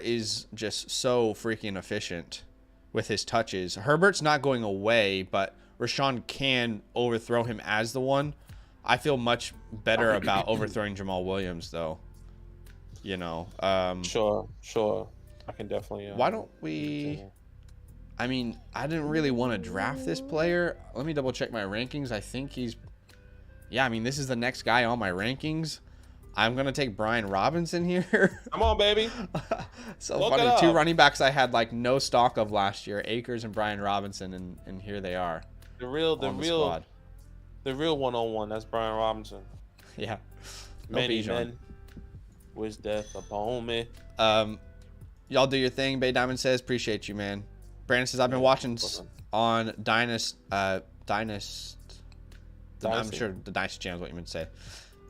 is just so freaking efficient with his touches. Herbert's not going away, but Rashawn can overthrow him as the one. I feel much better about overthrowing Jamal Williams, though. You know. Sure. I can definitely. Why don't we? I mean, I didn't really want to draft this player. Let me double check my rankings. I think he's. Yeah, I mean, this is the next guy on my rankings. I'm gonna take Brian Robinson here. Come on, baby. So look funny. 2 running backs I had like no stock of last year: Akers and Brian Robinson, and here they are. The real one-on-one. That's Brian Robinson. Yeah. Many men wish death upon me. Y'all do your thing. Bay Diamond says, appreciate you, man. Brandon says, I've been watching on Dynasty. I'm sure the Dynasty channel is what you meant to say.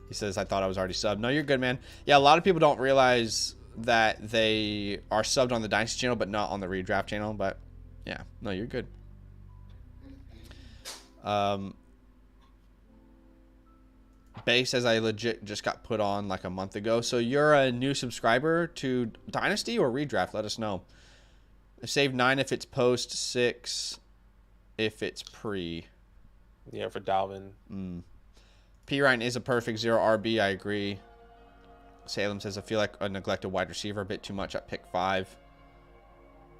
He says, I thought I was already subbed. No, you're good, man. Yeah, a lot of people don't realize that they are subbed on the Dynasty channel, but not on the Redraft channel. But, yeah. No, you're good. Bay says I legit just got put on like a month ago. So you're a new subscriber to Dynasty or Redraft? Let us know. I saved 9 if it's post, 6 if it's pre. Yeah, for Dalvin. P. Ryan is a perfect 0 RB. I agree. Salem says I feel like a neglected wide receiver a bit too much at pick 5.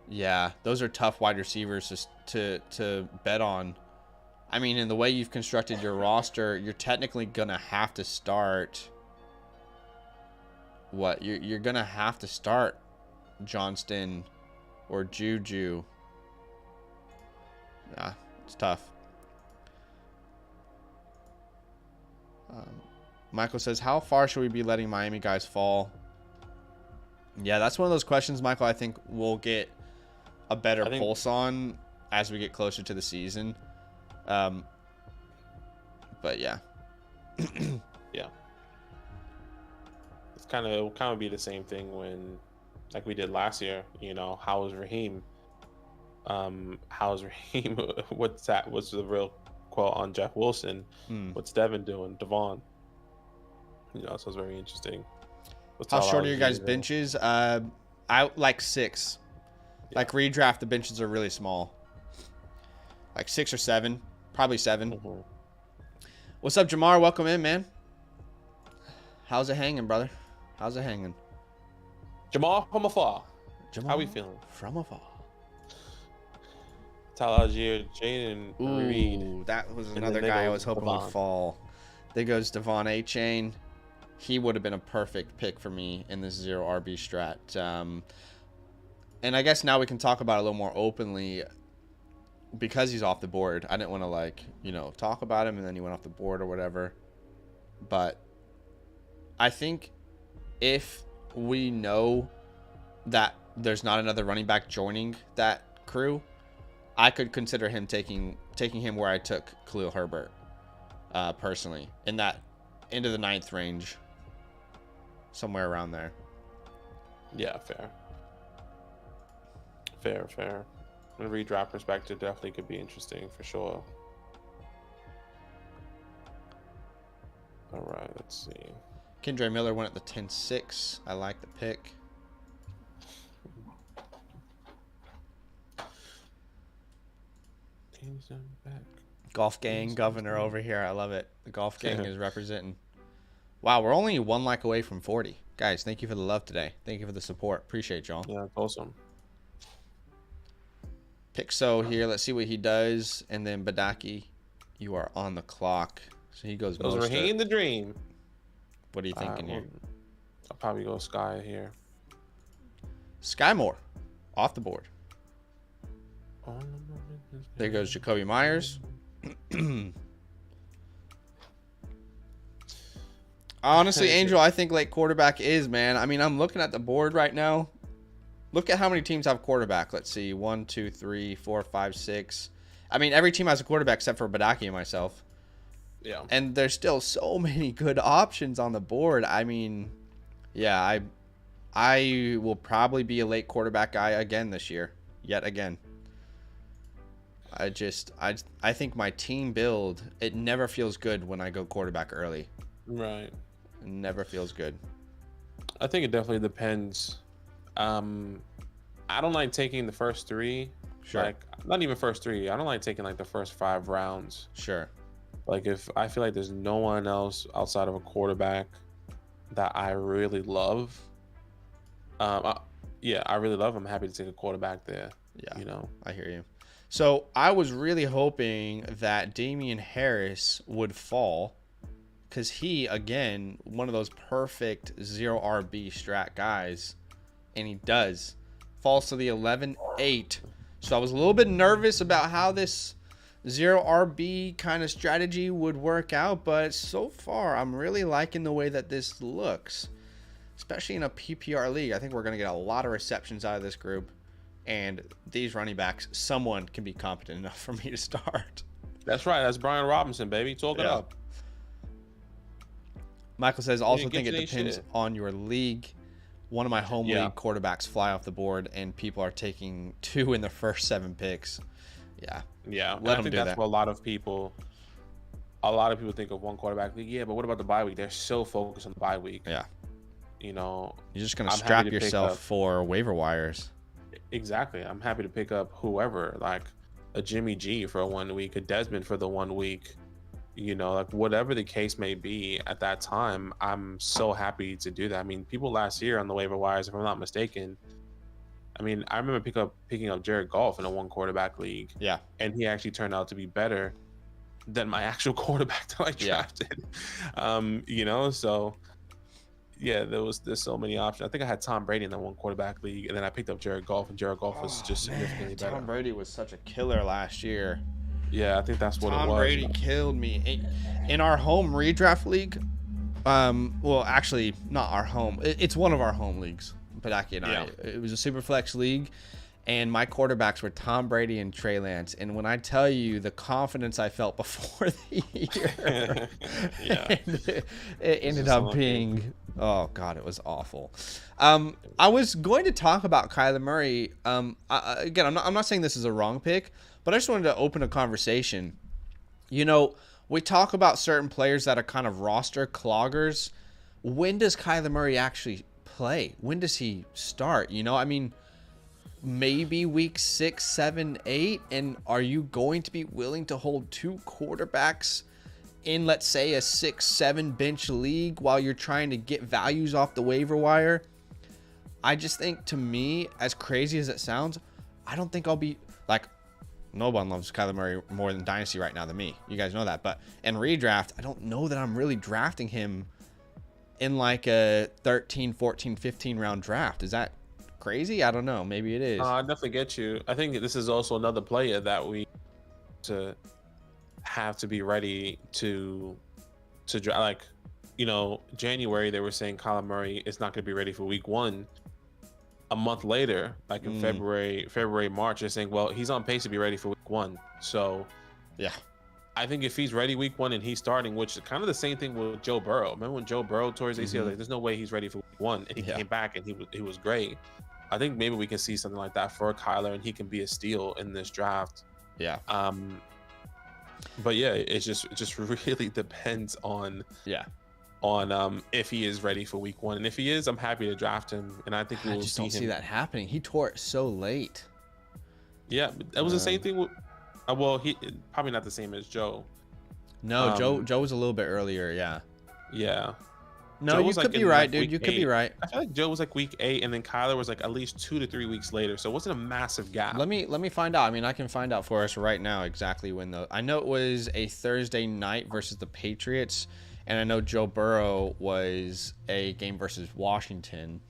Yeah, those are tough wide receivers to bet on. I mean, in the way you've constructed your roster, you're technically going to have to start... What? You're going to have to start Johnston or Juju. Yeah, it's tough. Michael says, how far should we be letting Miami guys fall? Yeah, that's one of those questions, Michael, I think we'll get a better pulse on as we get closer to the season. But yeah. Yeah. It's kind of be the same thing when, like we did last year, you know, how is Raheem? How's Raheem? What's the real quote on Jeff Wilson? What's Devin doing? Devon. You know, so it's very interesting. How short are your guys' benches? I like 6. Yeah. Like redraft, the benches are really small. Like 6 or 7. Probably 7. Mm-hmm. What's up, Jamar? Welcome in, man. How's it hanging, brother? How's it hanging? Jamal from afar. Jamal how we feeling? From afar. Tyler Algier, Jaden Reed. That was another guy I was hoping would fall. There goes Devon A-Chain. He would have been a perfect pick for me in this 0 RB strat. And I guess now we can talk about it a little more openly. Because he's off the board, I didn't want to, like, you know, talk about him and then he went off the board or whatever. But I think if we know that there's not another running back joining that crew, I could consider him taking him where I took Khalil Herbert, personally, in that into the 9th range, somewhere around there. Yeah, fair. From a redraft perspective, definitely could be interesting for sure. All right, let's see. Kendre Miller went at the 10-6. I like the pick. Golf gang governor over here. I love it. The golf gang is representing. Wow, we're only 1 like away from 40. Guys, thank you for the love today. Thank you for the support. Appreciate y'all. Yeah, that's awesome. Pixo here. Let's see what he does. And then Badaki, you are on the clock. So he goes Raheem the Dream. What are you thinking here? I'll probably go Sky here. Sky Moore, off the board. There goes Jacoby Myers. Honestly, Angel, I think late quarterback is, man. I mean, I'm looking at the board right now. Look at how many teams have quarterback. Let's see. 1, 2, 3, 4, 5, 6. I mean, every team has a quarterback except for Badaki and myself. Yeah. And there's still so many good options on the board. I mean, yeah, I will probably be a late quarterback guy again this year. Yet again. I think my team build, it never feels good when I go quarterback early. Right. It never feels good. I think it definitely depends. I don't like taking the first 3. Sure. Like, not even first 3. I don't like taking like the first 5 rounds. Sure. Like, if I feel like there's no one else outside of a quarterback that I really love, yeah, I really love. I'm happy to take a quarterback there. Yeah. You know, I hear you. So I was really hoping that Damian Harris would fall, because he, again, one of those perfect 0 RB strat guys, and he does. Falls to the 11-8. So I was a little bit nervous about how this 0 RB kind of strategy would work out, but so far I'm really liking the way that this looks, especially in a PPR league. I think we're going to get a lot of receptions out of this group, and these running backs, someone can be competent enough for me to start. that's right. That's Brian Robinson, baby. Talk it up. Michael says, also think it depends on your league. One of my home league quarterbacks fly off the board, and people are taking 2 in the first 7 picks. Yeah. Yeah. Let I think that's what a lot of people think of one quarterback league. Yeah, but what about the bye week? They're so focused on the bye week. Yeah. You know, you're just going to strap yourself for waiver wires. Exactly. I'm happy to pick up whoever, like a Jimmy G for 1 week, a Desmond for the 1 week. You know, like whatever the case may be at that time, I'm so happy to do that. I mean, people last year on the waiver wires, if I'm not mistaken, I mean, I remember picking up Jared Goff in a 1 quarterback league. Yeah. And he actually turned out to be better than my actual quarterback that I drafted. You know, so yeah, there's so many options. I think I had Tom Brady in that 1 quarterback league, and then I picked up Jared Goff, and Jared Goff was just significantly better. Tom Brady was such a killer last year. Yeah, I think that's what it was. Tom Brady killed me. In our home redraft league, well, actually, not our home. It's one of our home leagues, Padaki and I. It was a Superflex league, and my quarterbacks were Tom Brady and Trey Lance. And when I tell you the confidence I felt before the year, it ended up being, oh, God, it was awful. I was going to talk about Kyler Murray. Again, I'm not saying this is a wrong pick, but I just wanted to open a conversation. You know, we talk about certain players that are kind of roster cloggers. When does Kyler Murray actually play? When does he start? You know, I mean, maybe week 6, 7, 8. And are you going to be willing to hold 2 quarterbacks in, let's say, a 6-7 bench league while you're trying to get values off the waiver wire? I just think, to me, as crazy as it sounds, I don't think I'll be like, no one loves Kyler Murray more than Dynasty right now than me. You guys know that. But in redraft, I don't know that I'm really drafting him in like a 13, 14, 15 round draft. Is that crazy? I don't know. Maybe it is. I definitely get you. I think this is also another player that we have to be ready to draft. Like, you know, January they were saying Kyler Murray is not going to be ready for week 1. A month later, like in February, March, they're saying, well, he's on pace to be ready for week 1. So, yeah, I think if he's ready week 1 and he's starting, which is kind of the same thing with Joe Burrow. Remember when Joe Burrow tore his ACL? Like, there's no way he's ready for week 1, and he came back and he was great. I think maybe we can see something like that for Kyler, and he can be a steal in this draft. Yeah. But yeah, it just really depends on if he is ready for week 1, and if he is, I'm happy to draft him, and I think we'll see that happening. He tore it so late. Yeah, that was the same thing with. Well, he probably not the same as Joe. No, Joe was a little bit earlier. Yeah. Yeah. No, you could be right, dude. You could be right. I feel like Joe was like week 8, and then Kyler was like at least 2 to 3 weeks later. So it wasn't a massive gap. Let me find out. I mean, I can find out for us right now exactly when I know it was a Thursday night versus the Patriots. And I know Joe Burrow was a game versus Washington.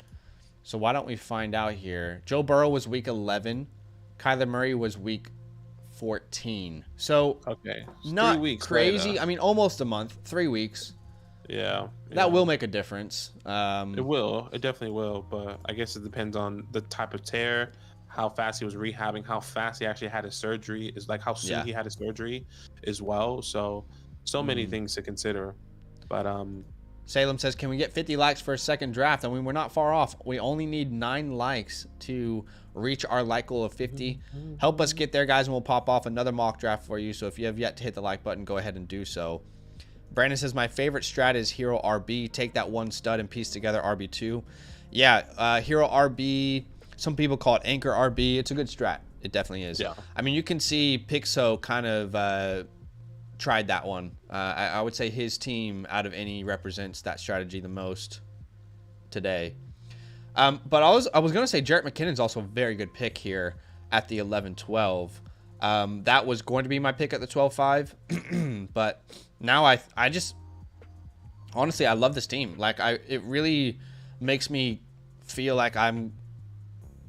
So why don't we find out here? Joe Burrow was week 11. Kyler Murray was week 14. So Okay. It's not 3 weeks crazy. later. I mean, almost a month, 3 weeks. Yeah. That will make a difference. It will. It definitely will. But I guess it depends on the type of tear, how fast he was rehabbing, how fast he actually had his surgery, is like how soon he had his surgery as well. So many things to consider. But Salem says, can we get 50 likes for a second draft? I mean, we're not far off. We only need 9 likes to reach our like goal of 50. Help us get there, guys, and we'll pop off another mock draft for you. So if you have yet to hit the like button, go ahead and do so. Brandon says, my favorite strat is Hero RB. Take that one stud and piece together RB2. Yeah, Hero RB, some people call it Anchor RB. It's a good strat. It definitely is. Yeah. I mean, you can see Pixo kind of tried that one. I would say his team out of any represents that strategy the most today. But I was going to say Jarrett McKinnon's also a very good pick here at the 11-12. That was going to be my pick at the 12-5. But now I just honestly, I love this team. Like it really makes me feel like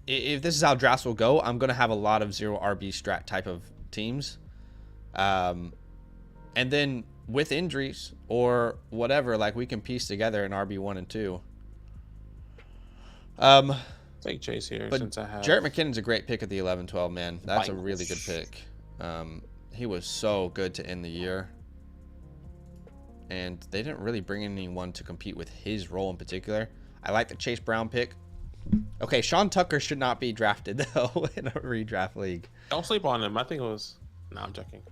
if this is how drafts will go, I'm going to have a lot of 0 RB strat type of teams. And then with injuries or whatever, like we can piece together an RB1 and 2. Take Chase here But since I have Jarrett McKinnon's a great pick at the 11-12, man. That's a really good pick. He was so good to end the year. And they didn't really bring anyone to compete with his role in particular. I like the Chase Brown pick. Okay, Sean Tucker should not be drafted, though, in a redraft league. Don't sleep on him. I think it was... No, I'm joking.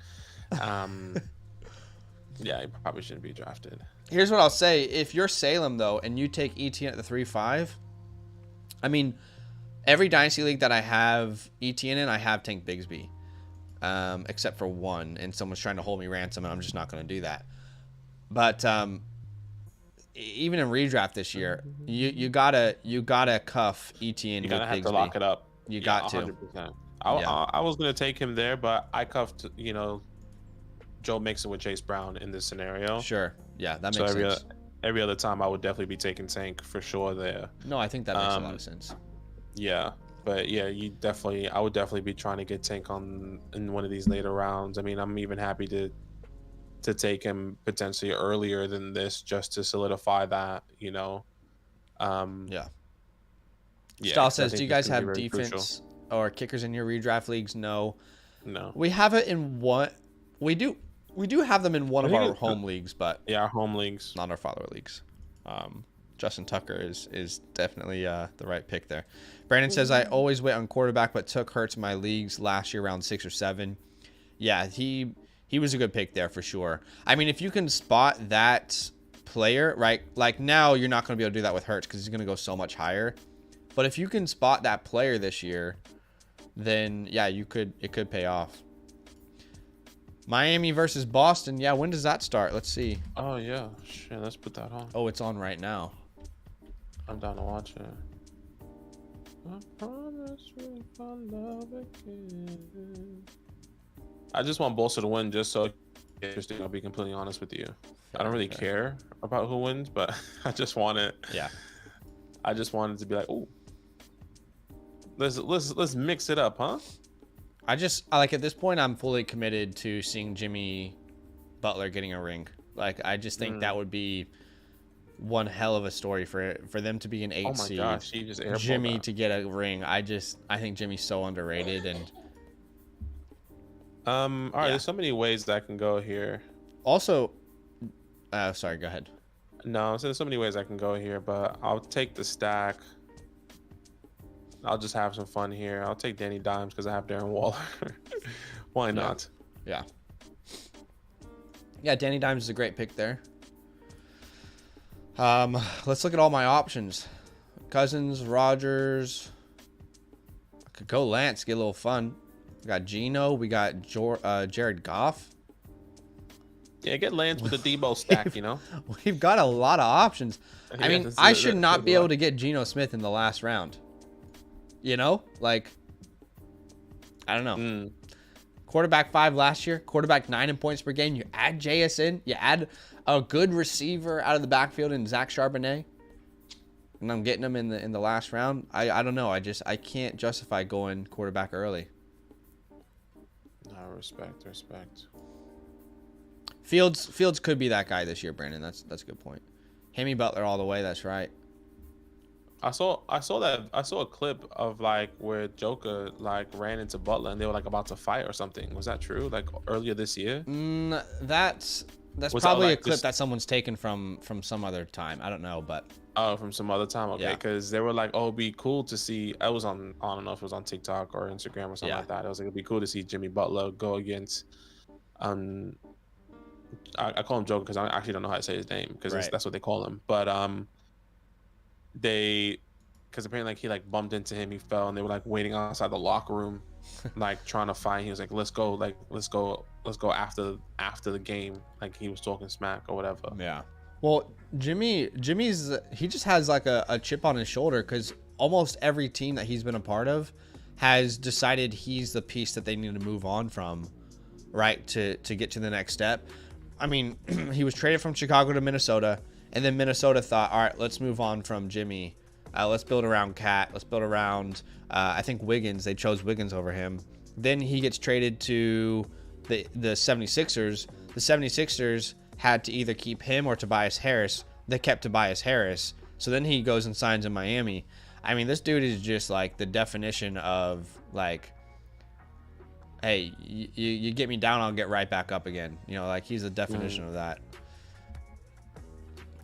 Yeah, he probably shouldn't be drafted. Here's what I'll say. If you're Salem, though, and you take ETN at the 3-5, I mean, every Dynasty League that I have ETN in, I have Tank Bigsby. Except for one, and someone's trying to hold me ransom, and I'm just not going to do that. But even in redraft this year, you gotta cuff ETN. You gotta have to lock it up. You got 100%. to. I was gonna take him there, but I cuffed Joe Mixon with Chase Brown in this scenario. Sure. Yeah, that makes sense. Every other time, I would definitely be taking Tank for sure there. No, I think that makes a lot of sense. Yeah, but yeah, I would definitely be trying to get Tank in one of these later rounds. I mean, I'm even happy to take him potentially earlier than this just to solidify that, Yeah. Yeah. Stahl says, do you guys have very defense crucial. or kickers in your redraft leagues? No. No. We have it in one. We do have them in one of our home leagues, but yeah, our home leagues, not our father leagues. Justin Tucker is definitely the right pick there. Brandon says, I always wait on quarterback, but took Hurts in my leagues last year around 6 or 7. Yeah, he was a good pick there for sure. I mean, if you can spot that player, right? Like now you're not going to be able to do that with Hurts because he's going to go so much higher. But if you can spot that player this year, then yeah, it could pay off. Miami versus Boston. Yeah, when does that start? Let's see. Oh yeah, shit. Let's put that on. Oh, it's on right now. I'm down to watch it. I promise we fall love again. I just want Bolster to win, just so interesting. I'll be completely honest with you. I don't really care about who wins, but I just want it. Yeah. I just wanted to be like, oh, let's mix it up, huh? I like at this point, I'm fully committed to seeing Jimmy Butler getting a ring. Like, I just think that would be one hell of a story for them to be an 8 seed. Oh my gosh, he just airballed Jimmy that. to get a ring. I think Jimmy's so underrated. And all right, there's so many ways that I can go here. Also, sorry, go ahead. No, so there's so many ways I can go here, but I'll take the stack. I'll just have some fun here. I'll take Danny Dimes because I have Darren Waller. Why not? Yeah. Yeah, Danny Dimes is a great pick there. Let's look at all my options. Cousins, Rodgers. I could go Lance, get a little fun. We got Geno. We got Jared Goff. Yeah, get Lance with the Debo stack, We've got a lot of options. Yeah, I mean, I should not be able to get Geno Smith in the last round. Like, I don't know. Quarterback 5 last year. Quarterback 9 in points per game. You add JSN. You add a good receiver out of the backfield in Zach Charbonnet. And I'm getting him in the last round. I don't know. I can't justify going quarterback early. No, respect. Fields could be that guy this year, Brandon. That's a good point. Hammy Butler all the way. That's right. I saw a clip of like where Joker like ran into Butler and they were like about to fight or something. Was that true? Like earlier this year? That's probably a clip that someone's taken from some other time. I don't know, but from some other time. Okay, because they were like, oh, it'd be cool to see. I don't know if it was on TikTok or Instagram or something like that. It was like, it'd be cool to see Jimmy Butler go against I call him Joker because I actually don't know how to say his name because that's what they call him. But because apparently like he like bumped into him, he fell, and they were like waiting outside the locker room, like trying to fight. He was like, let's go after the game. Like he was talking smack or whatever. Yeah. Well, Jimmy's he just has like a chip on his shoulder because almost every team that he's been a part of has decided he's the piece that they need to move on from, right, to get to the next step. I mean, he was traded from Chicago to Minnesota, and then Minnesota thought, all right, let's move on from Jimmy. Let's build around Cat. Let's build around, I think, Wiggins. They chose Wiggins over him. Then he gets traded to the 76ers. The 76ers had to either keep him or Tobias Harris. They kept Tobias Harris. So then he goes and signs in Miami. I mean, this dude is just like the definition of like, hey, you get me down, I'll get right back up again. You know, like he's the definition of that.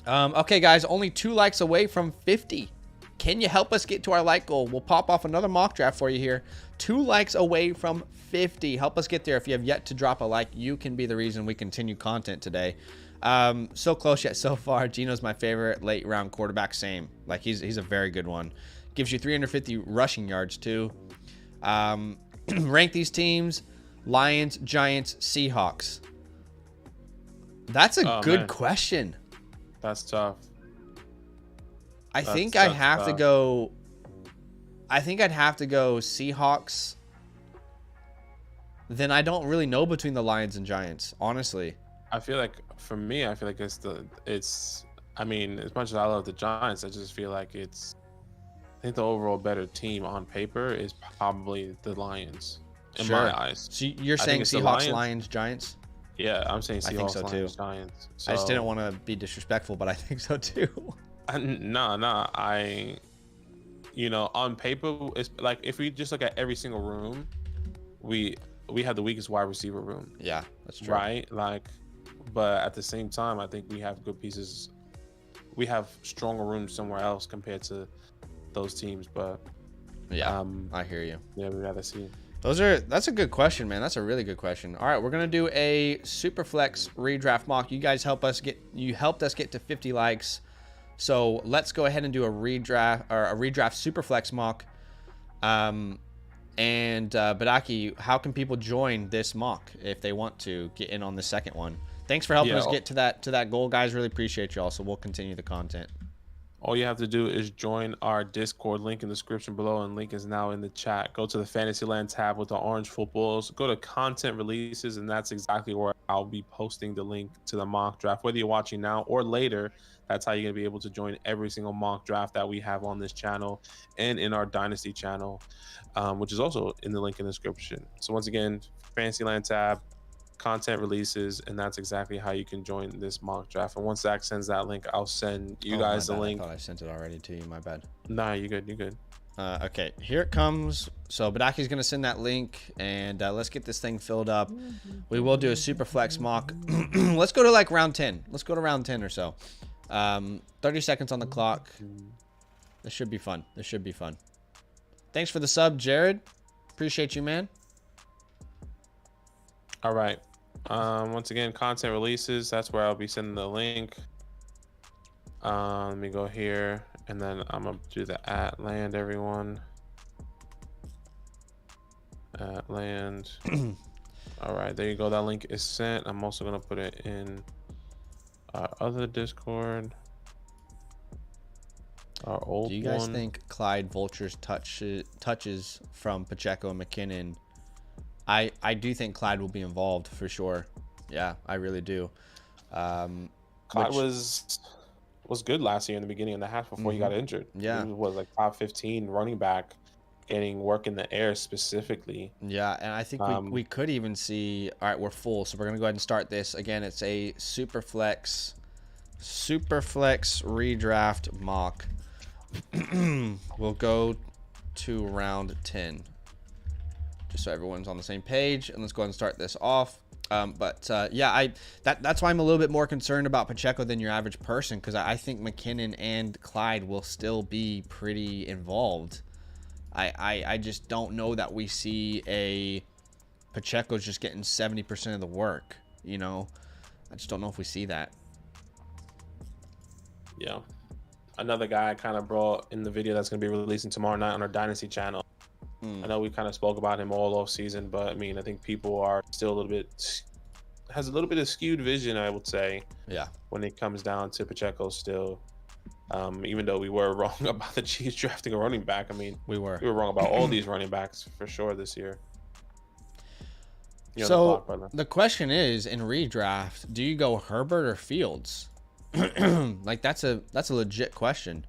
Okay, guys, only 2 likes away from 50. Can you help us get to our like goal? We'll pop off another mock draft for you here. 2 likes away from 50. Help us get there. If you have yet to drop a like, you can be the reason we continue content today. So close yet so far. Gino's my favorite late round quarterback. Same. Like he's a very good one. Gives you 350 rushing yards too. Rank these teams: Lions, Giants, Seahawks. That's a good question. That's tough. I think I'd have to go Seahawks. Then I don't really know between the Lions and Giants, honestly. I feel like for me, it's I mean, as much as I love the Giants, I just feel like I think the overall better team on paper is probably the Lions in my eyes. So you're saying Seahawks, Lions, Giants? Yeah, I'm saying Seahawks, I think so Lions, too. Giants. So, I just didn't want to be disrespectful, but I think so too. No. On paper, it's like if we just look at every single room, we have the weakest wide receiver room. Yeah, that's true. Right? Like, but at the same time, I think we have good pieces. We have stronger rooms somewhere else compared to those teams. But yeah, I hear you. Yeah, we gotta see. That's a good question, man. That's a really good question. All right, we're gonna do a Superflex redraft mock. You guys helped us get to 50 likes. So let's go ahead and do a redraft Superflex mock. Badaki, how can people join this mock if they want to get in on the second one? Thanks for helping us get to that goal, guys. Really appreciate y'all. So we'll continue the content. All you have to do is join our Discord, link in the description below, and link is now in the chat. Go to the Fantasyland tab with the orange footballs. Go to content releases, and that's exactly where I'll be posting the link to the mock draft. Whether you're watching now or later, that's how you're going to be able to join every single mock draft that we have on this channel and in our Dynasty channel, which is also in the link in the description. So once again, Fantasyland tab, content releases, and that's exactly how you can join this mock draft. And once Zach sends that link, I'll send you guys the link. I thought I sent it already to you. My bad. Nah, you're good. Okay, here it comes. So Badaki's gonna send that link, and let's get this thing filled up. We will do a super flex mock. Let's go to like round 10. Let's go to round 10 or so. 30 seconds on the clock. This should be fun. Thanks for the sub, Jared. Appreciate you, man. All right. Once again, content releases. That's where I'll be sending the link. Let me go here, and then I'm gonna do the @land, everyone. @land. All right, there you go. That link is sent. I'm also gonna put it in our other Discord. Our old one. Do you guys think Clyde Vulture's touches from Pacheco and McKinnon I do think Clyde will be involved for sure. Yeah, I really do. Clyde was good last year in the beginning of the half before he got injured. Yeah. He was like top 15 running back, getting work in the air specifically. Yeah, and I think we could even see. All right, we're full, so we're gonna go ahead and start this again. It's a Superflex redraft mock. We'll go to round 10, just so everyone's on the same page, and let's go ahead and start this off. Yeah, that's why I'm a little bit more concerned about Pacheco than your average person, because I think McKinnon and Clyde will still be pretty involved. I just don't know that we see a Pacheco's just getting 70% of the work, you know. I just don't know if we see that. Yeah. Another guy I kind of brought in the video that's going to be releasing tomorrow night on our Dynasty channel. I know we kind of spoke about him all off season, but I mean, I think people are still a little bit, has a little bit of skewed vision, I would say. Yeah. When it comes down to Pacheco still. Even though we were wrong about the Chiefs drafting a running back. I mean, we were wrong about all these running backs for sure this year. So the question is, in redraft, do you go Herbert or Fields? Like that's a legit question.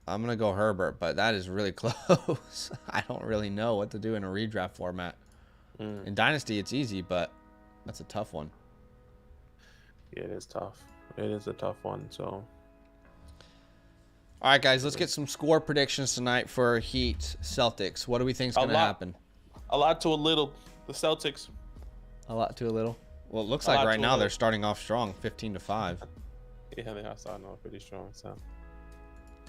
I'm gonna go Herbert, but that is really close. I don't really know what to do in a redraft format. In Dynasty, it's easy, but that's a tough one. Yeah, it is tough. It is a tough one. So, all right, guys, let's get some score predictions tonight for Heat Celtics. What do we think is going to happen? A lot to a little. The Celtics. A lot to a little. Well, it looks like right now they're starting off strong, 15-5. Yeah, they are starting off pretty strong. So,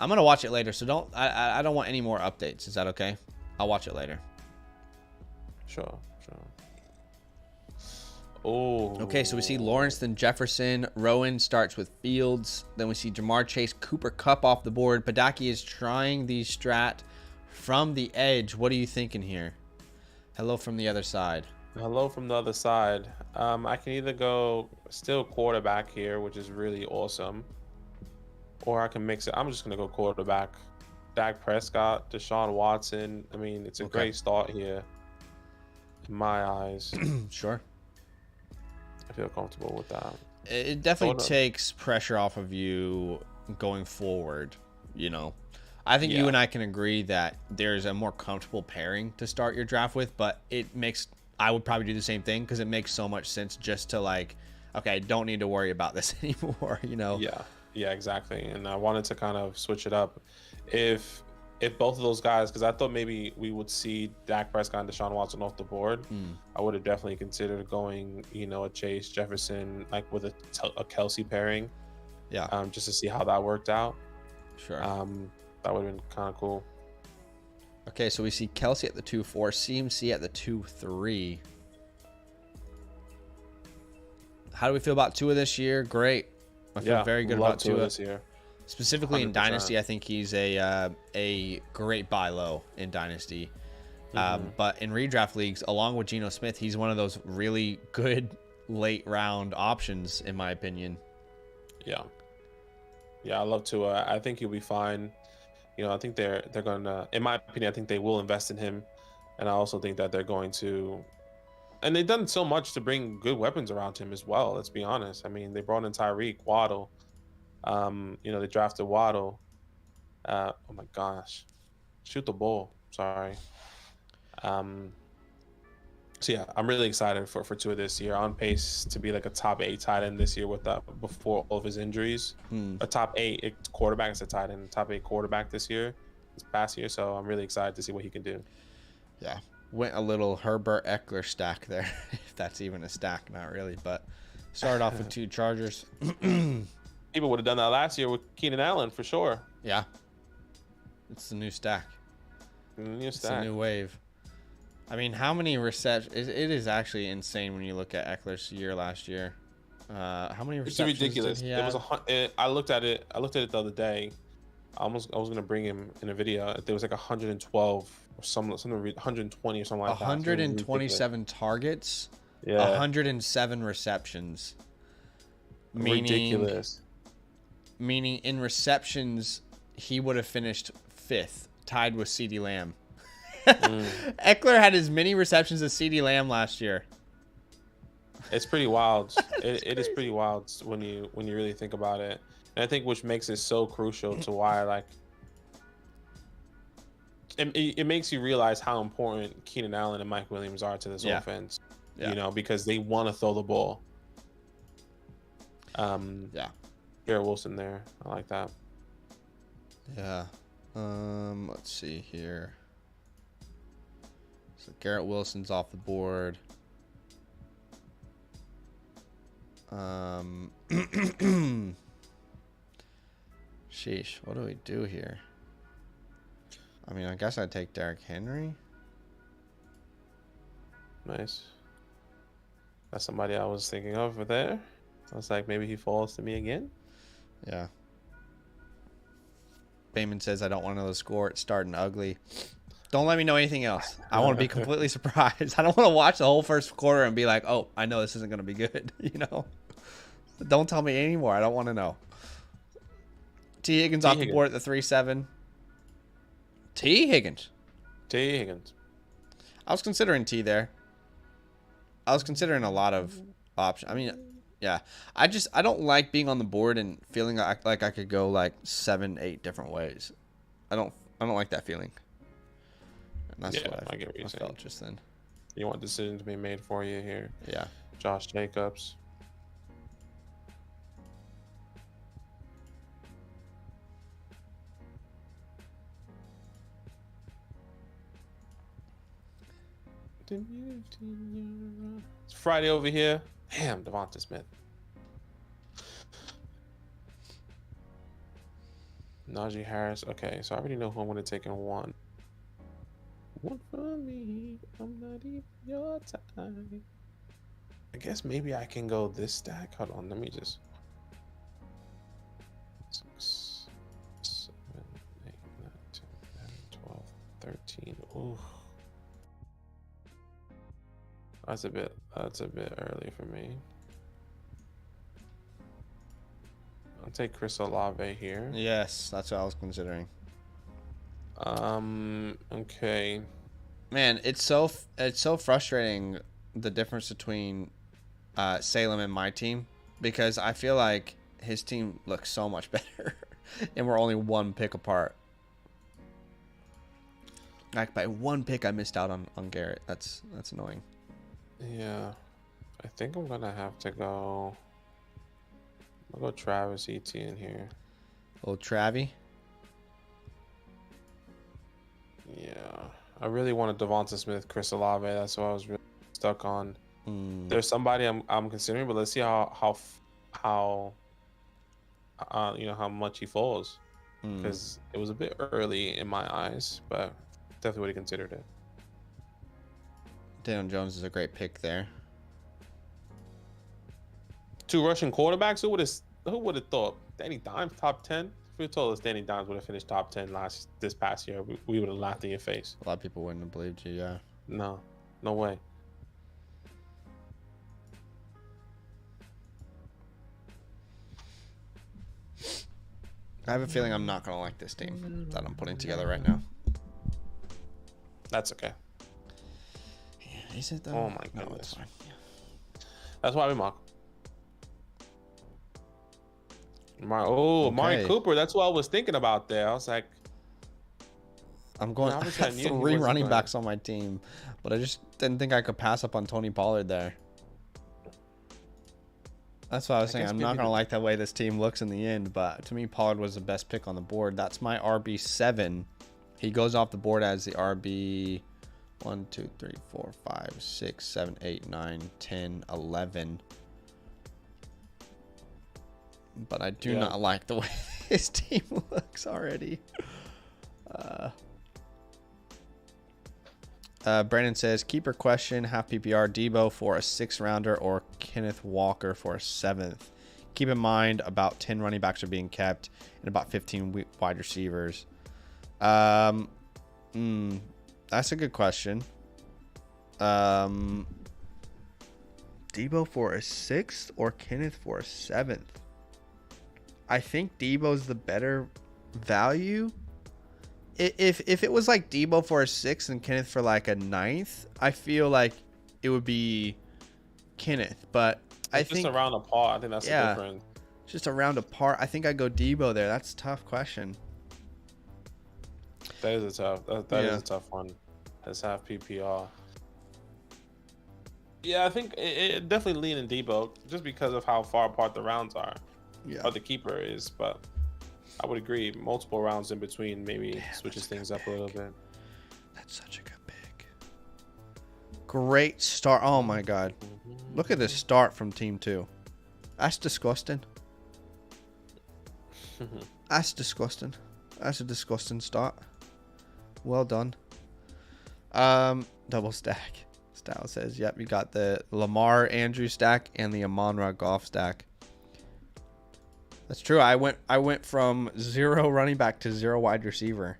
I'm gonna watch it later. So I don't want any more updates. Is that okay? I'll watch it later. Sure. Oh. Okay, so we see Lawrence, then Jefferson. Rowan starts with Fields. Then we see Jamar Chase, Cooper Kupp off the board. Padaki is trying the strat from the edge. What are you thinking here? Hello from the other side. Hello from the other side. I can either go still quarterback here, which is really awesome, or I can mix it. I'm just going to go quarterback. Dak Prescott, Deshaun Watson. I mean, it's a great start here in my eyes. Sure. I feel comfortable with that. It definitely takes pressure off of you going forward, you know. I think you and I can agree that there's a more comfortable pairing to start your draft with, but I would probably do the same thing because it makes so much sense just to like, okay, I don't need to worry about this anymore, you know. Yeah, exactly. And I wanted to kind of switch it up. If both of those guys, because I thought maybe we would see Dak Prescott and Deshaun Watson off the board, I would have definitely considered going, a Chase Jefferson, like with a Kelsey pairing. Yeah. Just to see how that worked out. Sure. That would have been kind of cool. Okay, so we see Kelsey at the 2-4, CMC at the 2-3. How do we feel about Tua this year? Great. I feel very good about Tua this year. Specifically 100%. In Dynasty, I think he's a great buy low in Dynasty. But in redraft leagues, along with Geno Smith, he's one of those really good late round options, in my opinion. Yeah, I love Tua. I think he'll be fine. I think they're gonna, in my opinion, I think they will invest in him, and I also think that they're going to. And they've done so much to bring good weapons around him as well. Let's be honest. I mean, they brought in Tyreek, Waddle. They drafted Waddle. Oh my gosh, shoot the ball. Sorry. So yeah, I'm really excited for Tua this year. On pace to be like a top 8 tight end this year with that before all of his injuries. A top 8 quarterback is a tight end, top 8 quarterback this past year. So I'm really excited to see what he can do. Yeah, went a little Herbert Eckler stack there, if that's even a stack, not really. But started off with 2 Chargers. People would have done that last year with Keenan Allen for sure. Yeah, it's the new stack. It's a new wave. I mean, how many receptions? It is actually insane when you look at Eckler's year last year. How many receptions? It's ridiculous. It was I looked at it the other day. I was gonna bring him in a video. There was like 112 or something 120 or something like that. 127 targets. Yeah. 107 receptions. Ridiculous. Meaning in receptions, he would have finished 5th, tied with CeeDee Lamb. Eckler had as many receptions as CeeDee Lamb last year. It's pretty wild. It is pretty wild when you really think about it. And I think which makes it so crucial to why like it makes you realize how important Keenan Allen and Mike Williams are to this offense. Yeah. You know, because they want to throw the ball. Yeah. Garrett Wilson there. I like that. Yeah. Let's see here. So Garrett Wilson's off the board. Sheesh, what do we do here? I mean, I guess I'd take Derrick Henry. Nice. That's somebody I was thinking of over there. I was like, maybe he falls to me again. Yeah. Bayman says, I don't want to know the score. It's starting ugly. Don't let me know anything else. I want to be completely surprised. I don't want to watch the whole first quarter and be like, oh, I know this isn't going to be good. You know? Don't tell me anymore. I don't want to know. T. Higgins off the board at the 3-7. T. Higgins. I was considering T there. I was considering a lot of options. I mean, yeah. I don't like being on the board and feeling like I could go like 7-8 different ways. I don't like that feeling. And that's what I get what you're saying. Felt just then. You want decisions to be made for you here. Yeah. Josh Jacobs. It's Friday over here. Damn, Devonta Smith. Najee Harris. Okay, so I already know who I'm going to take in one. One for me. I'm not even your time. I guess maybe I can go this stack. Hold on, let me just. 6, 7, 8, 9, 10, 11, 12, 13. Ooh. That's a bit early for me. I'll take Chris Olave here. Yes, that's what I was considering. Okay. Man, it's so frustrating the difference between Salem and my team, because I feel like his team looks so much better and we're only one pick apart. Like by one pick I missed out on Garrett. That's annoying. Yeah. I think I'm gonna have to go. I'll go Travis Etienne here. Old Travie. Yeah. I really wanted Devonta Smith, Chris Olave. That's what I was really stuck on. There's somebody I'm considering, but let's see how much he falls, because it was a bit early in my eyes, but definitely would have considered it. Daniel Jones is a great pick there. 2 Russian quarterbacks. Who would have thought? Danny Dimes top 10. If you told us Danny Dimes would have finished top 10 this past year, we would have laughed in your face. A lot of people wouldn't have believed you. Yeah. No way. I have a feeling I'm not gonna like this team that I'm putting together right now. That's okay. Yeah, is it though? Oh my goodness. No, it's fine. Yeah. That's why we mock. Amari Cooper. That's what I was thinking about there. I was like, I have 3 running backs on my team, but I just didn't think I could pass up on Tony Pollard there. That's what I was saying. I'm not going to like the way this team looks in the end, but to me, Pollard was the best pick on the board. That's my RB7. He goes off the board as the RB 1, 2, 3, 4, 5, 6, 7, 8, 9, 10, 11. But I do not like the way his team looks already. Brandon says, keeper question, half PPR, Debo for a 6th rounder or Kenneth Walker for a 7th. Keep in mind about 10 running backs are being kept and about 15 wide receivers. That's a good question. Debo for a 6th or Kenneth for a 7th? I think Debo's the better value if it was like Debo for a 6th and Kenneth for like a 9th, I feel like it would be Kenneth. But I It's just think around a par. I think that's the yeah, difference. just a round apart. I think I'd go Debo there. That's a tough question. That is a tough. That is a tough one. Let's have PPR. Yeah, I think it definitely lean in Debo just because of how far apart the rounds are. Yeah. Or the keeper is, but I would agree. Multiple rounds in between maybe switches things up a little bit. That's such a good pick. Great start. Oh my God. Look at this start from team 2. That's disgusting. That's disgusting. That's a disgusting start. Well done. Double stack. Style says, yep, you got the Lamar Andrew stack and the Amon-Ra Golf stack. That's true. I went from 0 running back to 0 wide receiver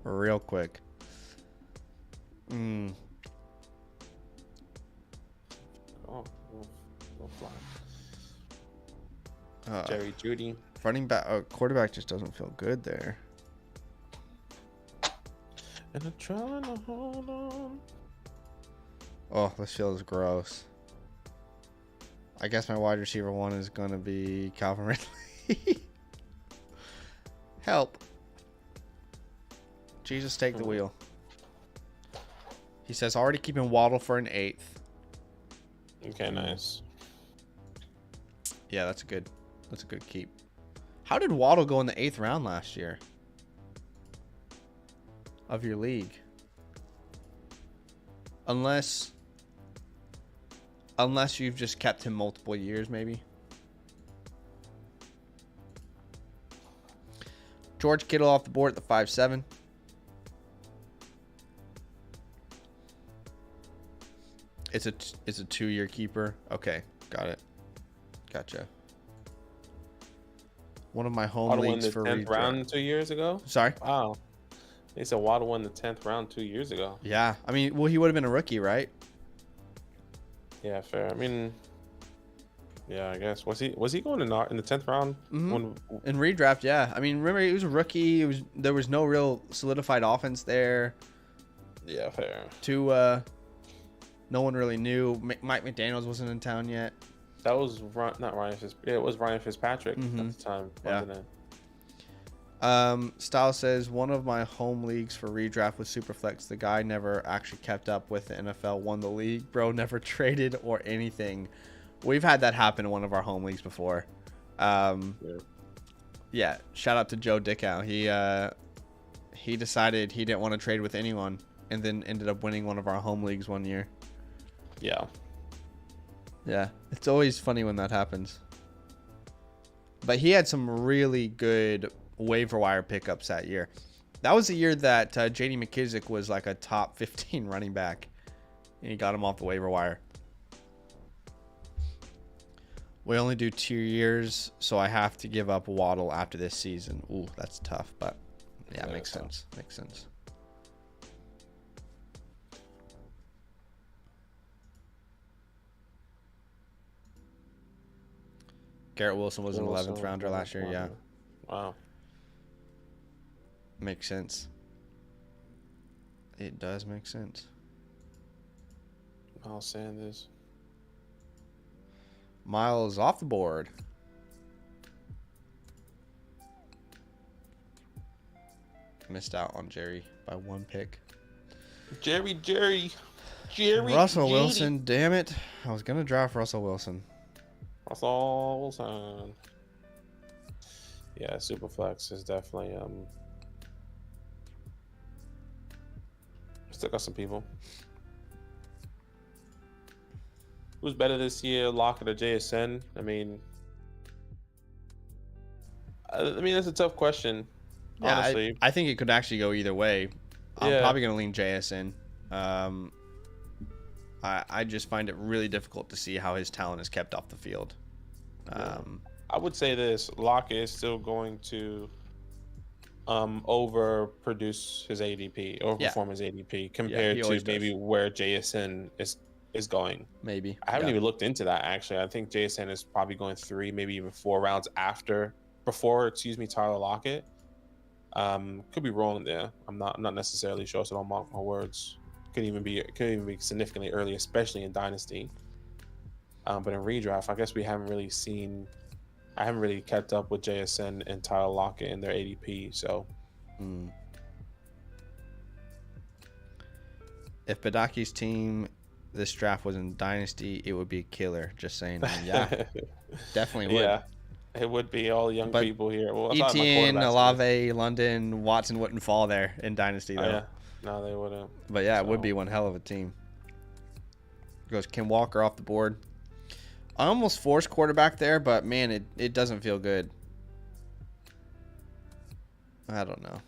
real quick. Oh, we'll fly. Jerry Judy. Running back, quarterback just doesn't feel good there. And I'm trying to hold on. Oh, this feels gross. I guess my wide receiver 1 is going to be Calvin Ridley. Help. Jesus, take the wheel. He says, already keeping Waddle for an 8th. Okay, nice. Yeah, that's a good keep. How did Waddle go in the 8th round last year? Of your league? Unless you've just kept him multiple years, maybe. George Kittle off the board at the 5-7. It's a 2-year keeper. Okay, got it. Gotcha. One of my home Waddle leagues won for the 10th round 2 years ago. Sorry. Wow. They said Waddle won the 10th round 2 years ago. Yeah, I mean, well, he would have been a rookie, right? Yeah, fair. I mean, yeah, I guess was he going in the 10th round? In redraft? Yeah. I mean, remember he was a rookie. There was no real solidified offense there. Yeah, fair. No one really knew. Mike McDaniels wasn't in town yet. That was not Ryan Fitzpatrick. It was Ryan Fitzpatrick at the time, wasn't it? Style says, one of my home leagues for redraft was Superflex. The guy never actually kept up with the NFL, won the league. Bro never traded or anything. We've had that happen in one of our home leagues before. Yeah, shout out to Joe Dickow. He decided he didn't want to trade with anyone and then ended up winning one of our home leagues one year. Yeah. Yeah, it's always funny when that happens. But he had some really good waiver wire pickups that year. That was the year that J.D. McKissick was like a top 15 running back. And he got him off the waiver wire. We only do 2 years, so I have to give up Waddle after this season. Ooh, that's tough, but yeah, makes sense. Makes sense. Garrett Wilson was an 11th rounder last year, yeah. Wow. Makes sense. It does make sense. Miles Sanders. Miles off the board. Missed out on Jerry by 1 pick. Jerry. Russell Wilson, damn it. I was going to draft Russell Wilson. Russell Wilson. Yeah, Superflex is definitely still got some people. Who's better this year, Lockett or JSN? I mean, that's a tough question. Yeah, honestly, I think it could actually go either way. I'm probably going to lean JSN. I just find it really difficult to see how his talent is kept off the field. I would say this: Lockett is still going to overproduce his ADP, overperform his ADP compared to maybe where JSN is going. Maybe. I haven't even looked into that actually. I think JSN is probably going 3, maybe even 4 rounds before Tyler Lockett. Could be wrong there. I'm not necessarily sure, so don't mark my words. Could even be significantly early, especially in Dynasty. But in redraft, I guess we haven't really seen. I haven't really kept up with JSN and Tyler Lockett and their ADP. So, if Badaki's team this draft was in Dynasty, it would be a killer. Just saying. Yeah, definitely would. Yeah, it would be all young But people here. Well, Etienne, Olave, London, Watson wouldn't fall there in Dynasty though. Yeah, no, they wouldn't. But yeah, it would be one hell of a team. Goes Kim Walker off the board. I almost forced quarterback there, but man, it doesn't feel good. I don't know.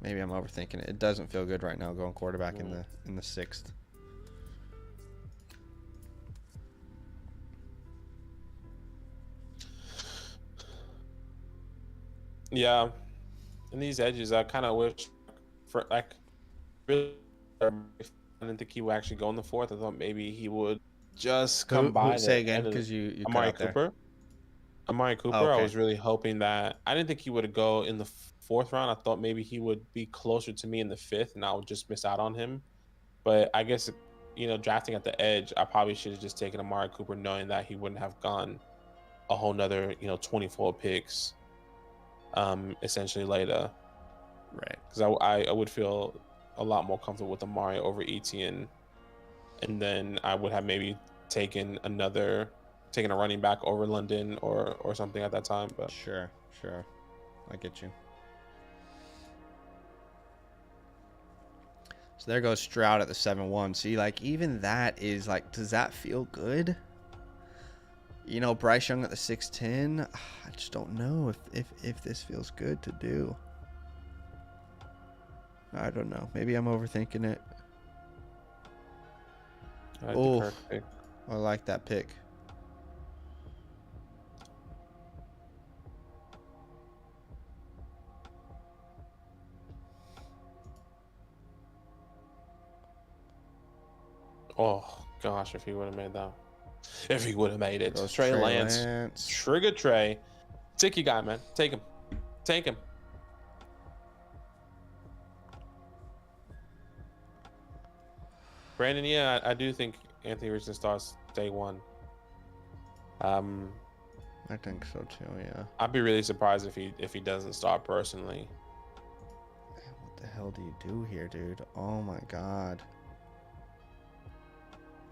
Maybe I'm overthinking it. It doesn't feel good right now going quarterback in the 6th. Yeah, in these edges, I kind of wish for like really. I didn't think he would actually go in the 4th. I thought maybe he would just come by. Say again, because you Amari Cooper. Amari Cooper. Oh, okay. I was really hoping that. I didn't think he would go in the 4th round. I thought maybe he would be closer to me in the 5th, and I would just miss out on him. But I guess drafting at the edge, I probably should have just taken Amari Cooper, knowing that he wouldn't have gone a whole nother 24 picks, essentially later. Right. Because I would feel a lot more comfortable with Amari over Etienne, and then I would have maybe taken a running back over London or something at that time. But sure, I get you. So there goes Stroud at the 7-1. See, like even that is like, does that feel good? Bryce Young at the 6-10. I just don't know if this feels good to do. I don't know. Maybe I'm overthinking it. I like that pick. Oh gosh, if he would have made that. If he would have made it. Trey Lance. Trigger Trey. Take your guy, man. Take him. Brandon, yeah, I do think Anthony Richardson starts day 1. I think so too, yeah. I'd be really surprised if he doesn't start personally. What the hell do you do here, dude? Oh my god.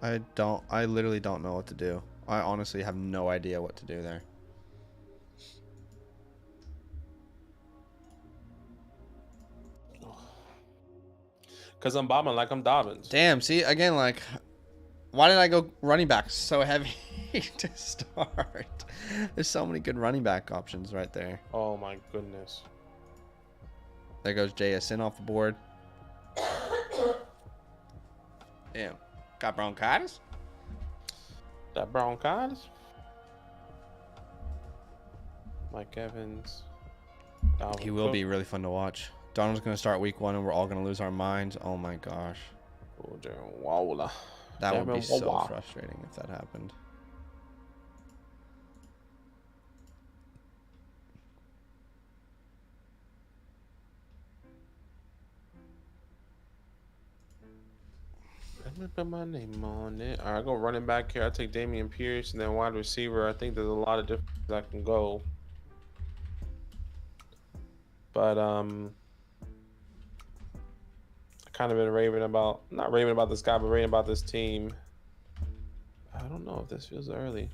I literally don't know what to do. I honestly have no idea what to do there. Because I'm bombing like I'm Dobbins. Damn, see, again, like, why did I go running back so heavy to start? There's so many good running back options right there. Oh, my goodness. There goes JSN off the board. Damn. Got bronchitis? That bronchitis? Mike Evans. He will be really fun to watch. Donald's going to start week 1 and we're all going to lose our minds. Oh my gosh. That would be so frustrating if that happened. Let me put my name on it. All right, I go running back here. I take Dameon Pierce, and then wide receiver. I think there's a lot of different I can go. But I kind of been not raving about this guy, but raving about this team. I don't know if this feels early.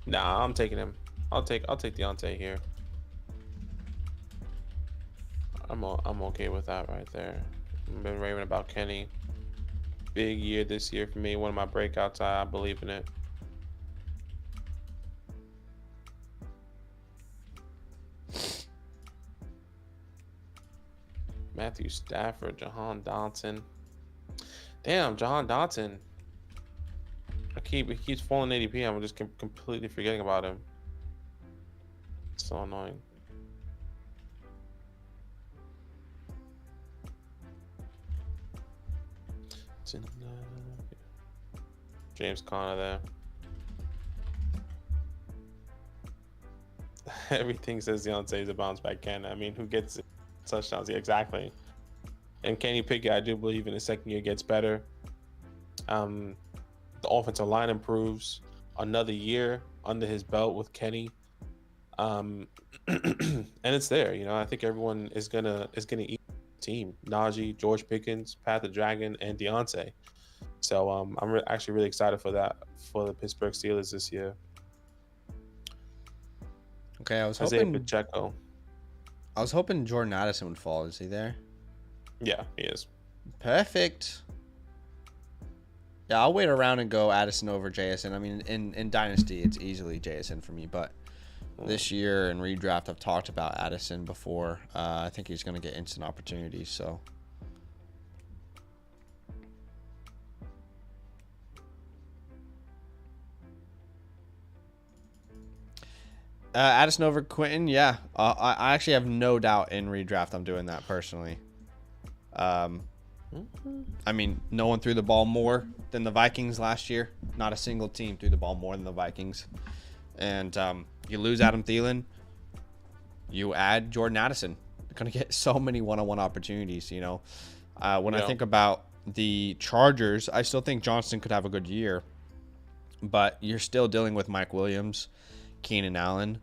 Nah, I'm taking him. I'll take Deontay here. I'm okay with that right there. I've been raving about Kenny. Big year this year for me. One of my breakouts. I believe in it. Matthew Stafford, Jahan Dotson. Damn, Jahan Dotson. He keeps falling ADP. I'm just completely forgetting about him. It's so annoying. James Conner there. Everything says Deontay's a bounce back candidate. I mean, who gets it? touchdowns. Yeah, exactly. And Kenny Pickett, I do believe in his second year gets better. The offensive line improves. Another year under his belt with Kenny. And it's there. I think everyone is gonna eat the team. Najee, George Pickens, Pat the Dragon, and Deontay. So I'm actually really excited for that for the Pittsburgh Steelers this year. Okay, I was Isaiah hoping Pacheco. I was hoping Jordan Addison would fall. Is he there? Yeah, he is. Perfect. Yeah, I'll wait around and go Addison over JSN. I mean, in Dynasty, it's easily JSN for me, but this year in redraft, I've talked about Addison before. I think he's going to get instant opportunities, so. Addison over Quentin, yeah. I actually have no doubt in redraft I'm doing that personally. I mean, no one threw the ball more than the Vikings last year. Not a single team threw the ball more than the Vikings. And you lose Adam Thielen, you add Jordan Addison. You're going to get so many one-on-one opportunities, When I think about the Chargers, I still think Johnston could have a good year. But you're still dealing with Mike Williams, Keenan Allen.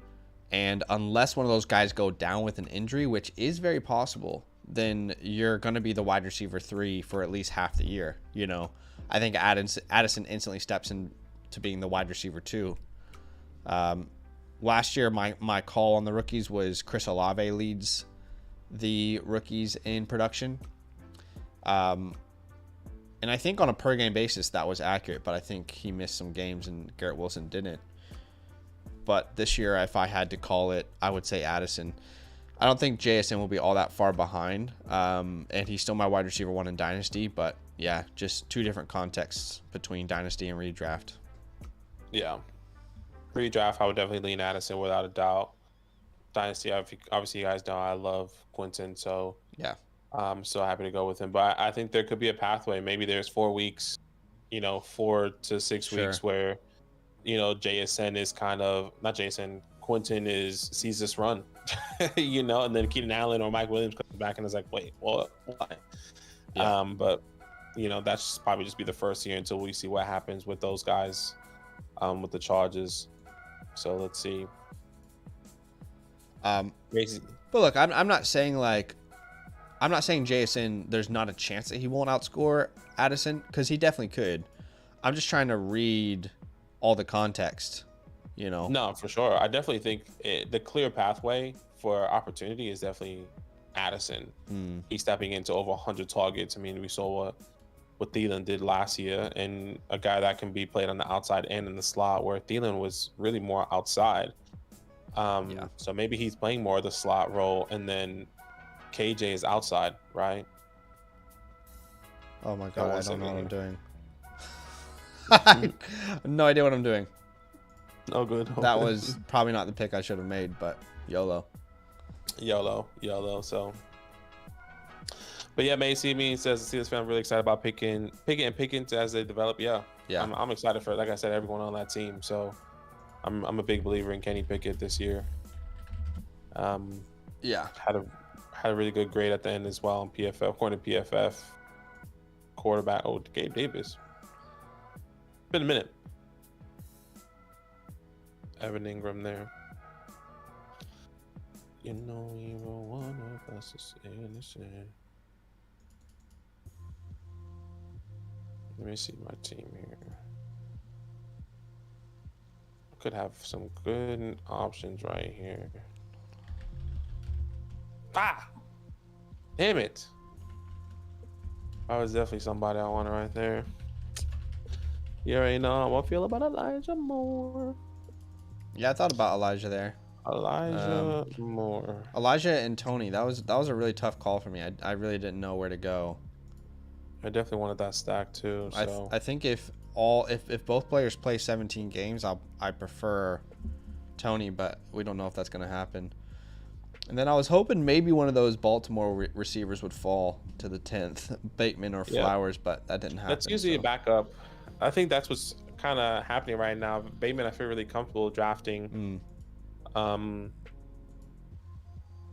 And unless one of those guys go down with an injury, which is very possible, then you're going to be the wide receiver 3 for at least half the year. I think Addison instantly steps into being the wide receiver 2. Last year, my call on the rookies was Chris Olave leads the rookies in production. And I think on a per game basis, that was accurate, but I think he missed some games and Garrett Wilson didn't. But this year, if I had to call it, I would say Addison. I don't think JSN will be all that far behind, and he's still my wide receiver 1 in Dynasty. But yeah, just two different contexts between Dynasty and redraft. Yeah, redraft, I would definitely lean Addison without a doubt. Dynasty, obviously, you guys know I love Quentin, so yeah, I'm so happy to go with him. But I think there could be a pathway. Maybe there's 4 weeks, 4 to 6 weeks where, JSN is kind of not JSN. Quentin sees this run, and then Keenan Allen or Mike Williams comes back and is like, wait, what? Why? Yeah. But that's probably just be the first year until we see what happens with those guys, with the Chargers. So let's see. But look, I'm not saying JSN. There's not a chance that he won't outscore Addison, because he definitely could. I'm just trying to read all the context. No, for sure. I definitely think the clear pathway for opportunity is definitely Addison. He's stepping into over 100 targets. I mean, we saw what Thielen did last year, and a guy that can be played on the outside and in the slot, where Thielen was really more outside. So maybe he's playing more of the slot role, and then KJ is outside, right? Oh my God, I don't know what I'm doing. I have no idea what I'm doing. Oh, good. That was probably not the pick I should have made, but YOLO. So, but yeah, Macy says, "See this fan, I'm really excited about picking and Pickens as they develop." Yeah. I'm excited for, like I said, everyone on that team. So, I'm a big believer in Kenny Pickett this year. Had a really good grade at the end as well on PFF. According to PFF, quarterback. Oh, Gabe Davis. Been a minute. Evan Ingram there. You know you were one of us is innocent. Let me see my team here. Could have some good options right here. Damn it. I was definitely somebody I wanted right there. You already know how I feel about Elijah Moore. Yeah, I thought about Elijah there. Elijah Moore. Elijah and Tony. That was a really tough call for me. I really didn't know where to go. I definitely wanted that stack too. So I think if both players play 17 games, I prefer Tony, but we don't know if that's going to happen. And then I was hoping maybe one of those Baltimore receivers would fall to the 10th, Bateman or Flowers, but that didn't happen. That's usually a backup. I think that's what's kind of happening right now. Bateman, I feel really comfortable drafting.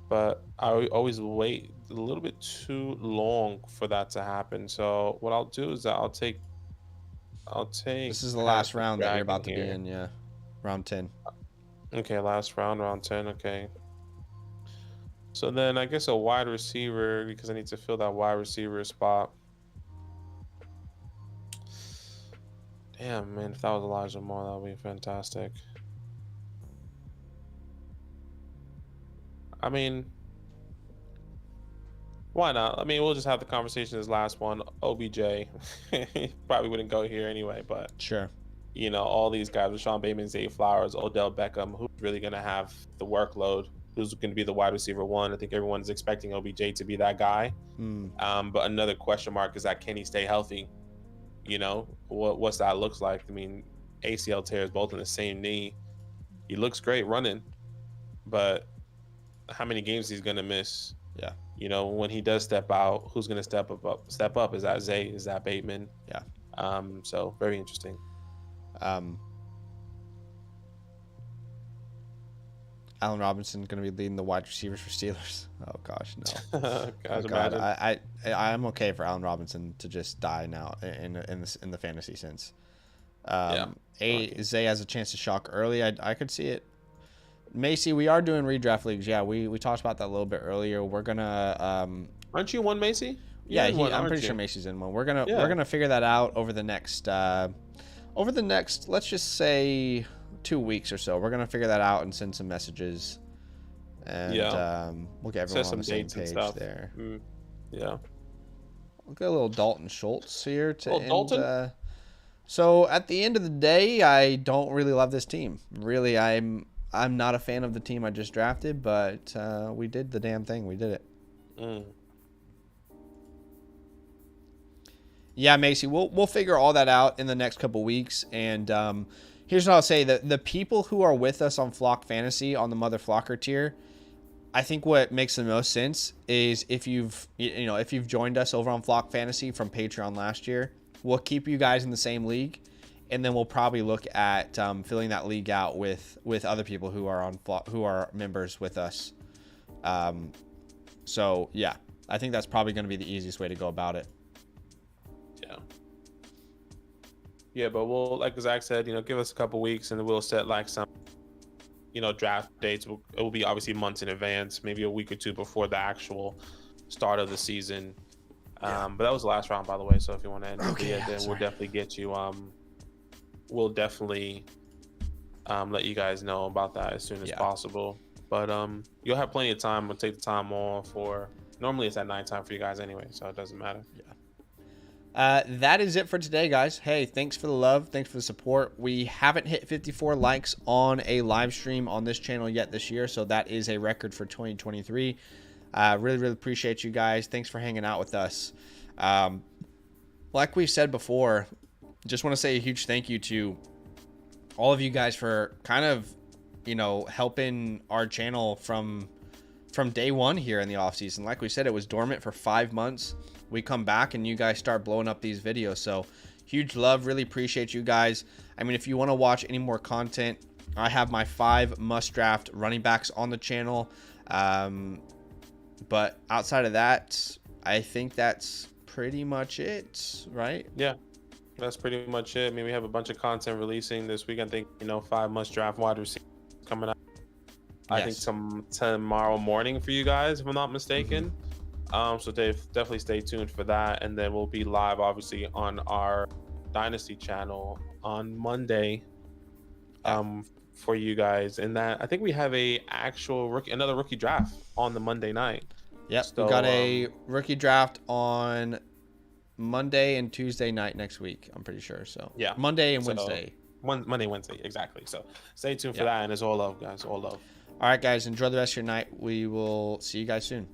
but I always wait a little bit too long for that to happen. So what I'll do is that I'll take This is the House last of round that you're Dragon about to be here. in. Yeah, round 10. Okay, last round, round 10. Okay. So then I guess a wide receiver because I need to fill that wide receiver spot. Damn, man, if that was Elijah Moore, that would be fantastic. I mean, why not? I mean, we'll just have the conversation as last one. OBJ probably wouldn't go here anyway, but Sure. all these guys, Rashawn Bateman, Zay Flowers, Odell Beckham, who's really going to have the workload? Who's going to be the wide receiver one? I think everyone's expecting OBJ to be that guy. Hmm. But another question mark is that can he stay healthy? What's that looks like? I mean, ACL tears both in the same knee. He looks great running, but how many games he's going to miss? Yeah. When he does step out, who's going to step up? Is that Zay? Is that Bateman? Yeah. So very interesting. Allen Robinson going to be leading the wide receivers for Steelers. Oh gosh, no. Guys, Oh, God. imagine. I'm okay for Allen Robinson to just die now in the fantasy sense. Zay has a chance to shock early. I could see it. Macy, we are doing redraft leagues. Yeah, we talked about that a little bit earlier. We're gonna Aren't you one, Macy? yeah, I'm pretty sure Macy's in one. We're gonna figure that out over the next let's just say 2 weeks or so. We're gonna figure that out and send some messages, and we'll get everyone on the same page there. Yeah. We'll get a little Dalton Schultz here to end. Dalton? So at the end of the day, I don't really love this team. Really, I'm not a fan of the team I just drafted, but we did the damn thing. We did it. Yeah, Macy, we'll figure all that out in the next couple weeks. And here's what I'll say: the people who are with us on Flock Fantasy on the Mother Flocker tier, I think what makes the most sense is if you've joined us over on Flock Fantasy from Patreon last year, we'll keep you guys in the same league, and then we'll probably look at filling that league out with other people who are on who are members with us. So yeah, I think that's probably going to be the easiest way to go about it. Yeah, but we'll, like Zach said, give us a couple weeks and we'll set like some, draft dates. It will be obviously months in advance, maybe a week or two before the actual start of the season. But that was the last round, by the way. So if you want to end it, then we'll definitely get you. We'll definitely let you guys know about that as soon as possible. But you'll have plenty of time. We'll take the time off, or normally it's at nighttime for you guys anyway, so it doesn't matter. Yeah. That is it for today, guys. Hey, thanks for the love. Thanks for the support. We haven't hit 54 likes on a live stream on this channel yet this year, so that is a record for 2023. Really, really appreciate you guys. Thanks for hanging out with us. Like we said before, just want to say a huge thank you to all of you guys for kind of, helping our channel from day one here in the off season. Like we said, it was dormant for 5 months. We come back and you guys start blowing up these videos. So huge love. Really appreciate you guys. I mean, if you want to watch any more content, I have my 5 must draft running backs on the channel. But outside of that, I think that's pretty much it, right? Yeah, that's pretty much it. I mean, we have a bunch of content releasing this week. I think, 5 must draft wide receivers coming out. I think tomorrow morning for you guys, if I'm not mistaken. So definitely stay tuned for that, and then we'll be live obviously on our Dynasty channel on Monday for you guys. And that I think we have another rookie draft on the Monday night. Yep, so, we got a rookie draft on Monday and Tuesday night next week, I'm pretty sure. So yeah, Monday and Wednesday. Monday, Wednesday, exactly. So stay tuned for that, and it's all love, guys. All love. All right, guys, enjoy the rest of your night. We will see you guys soon.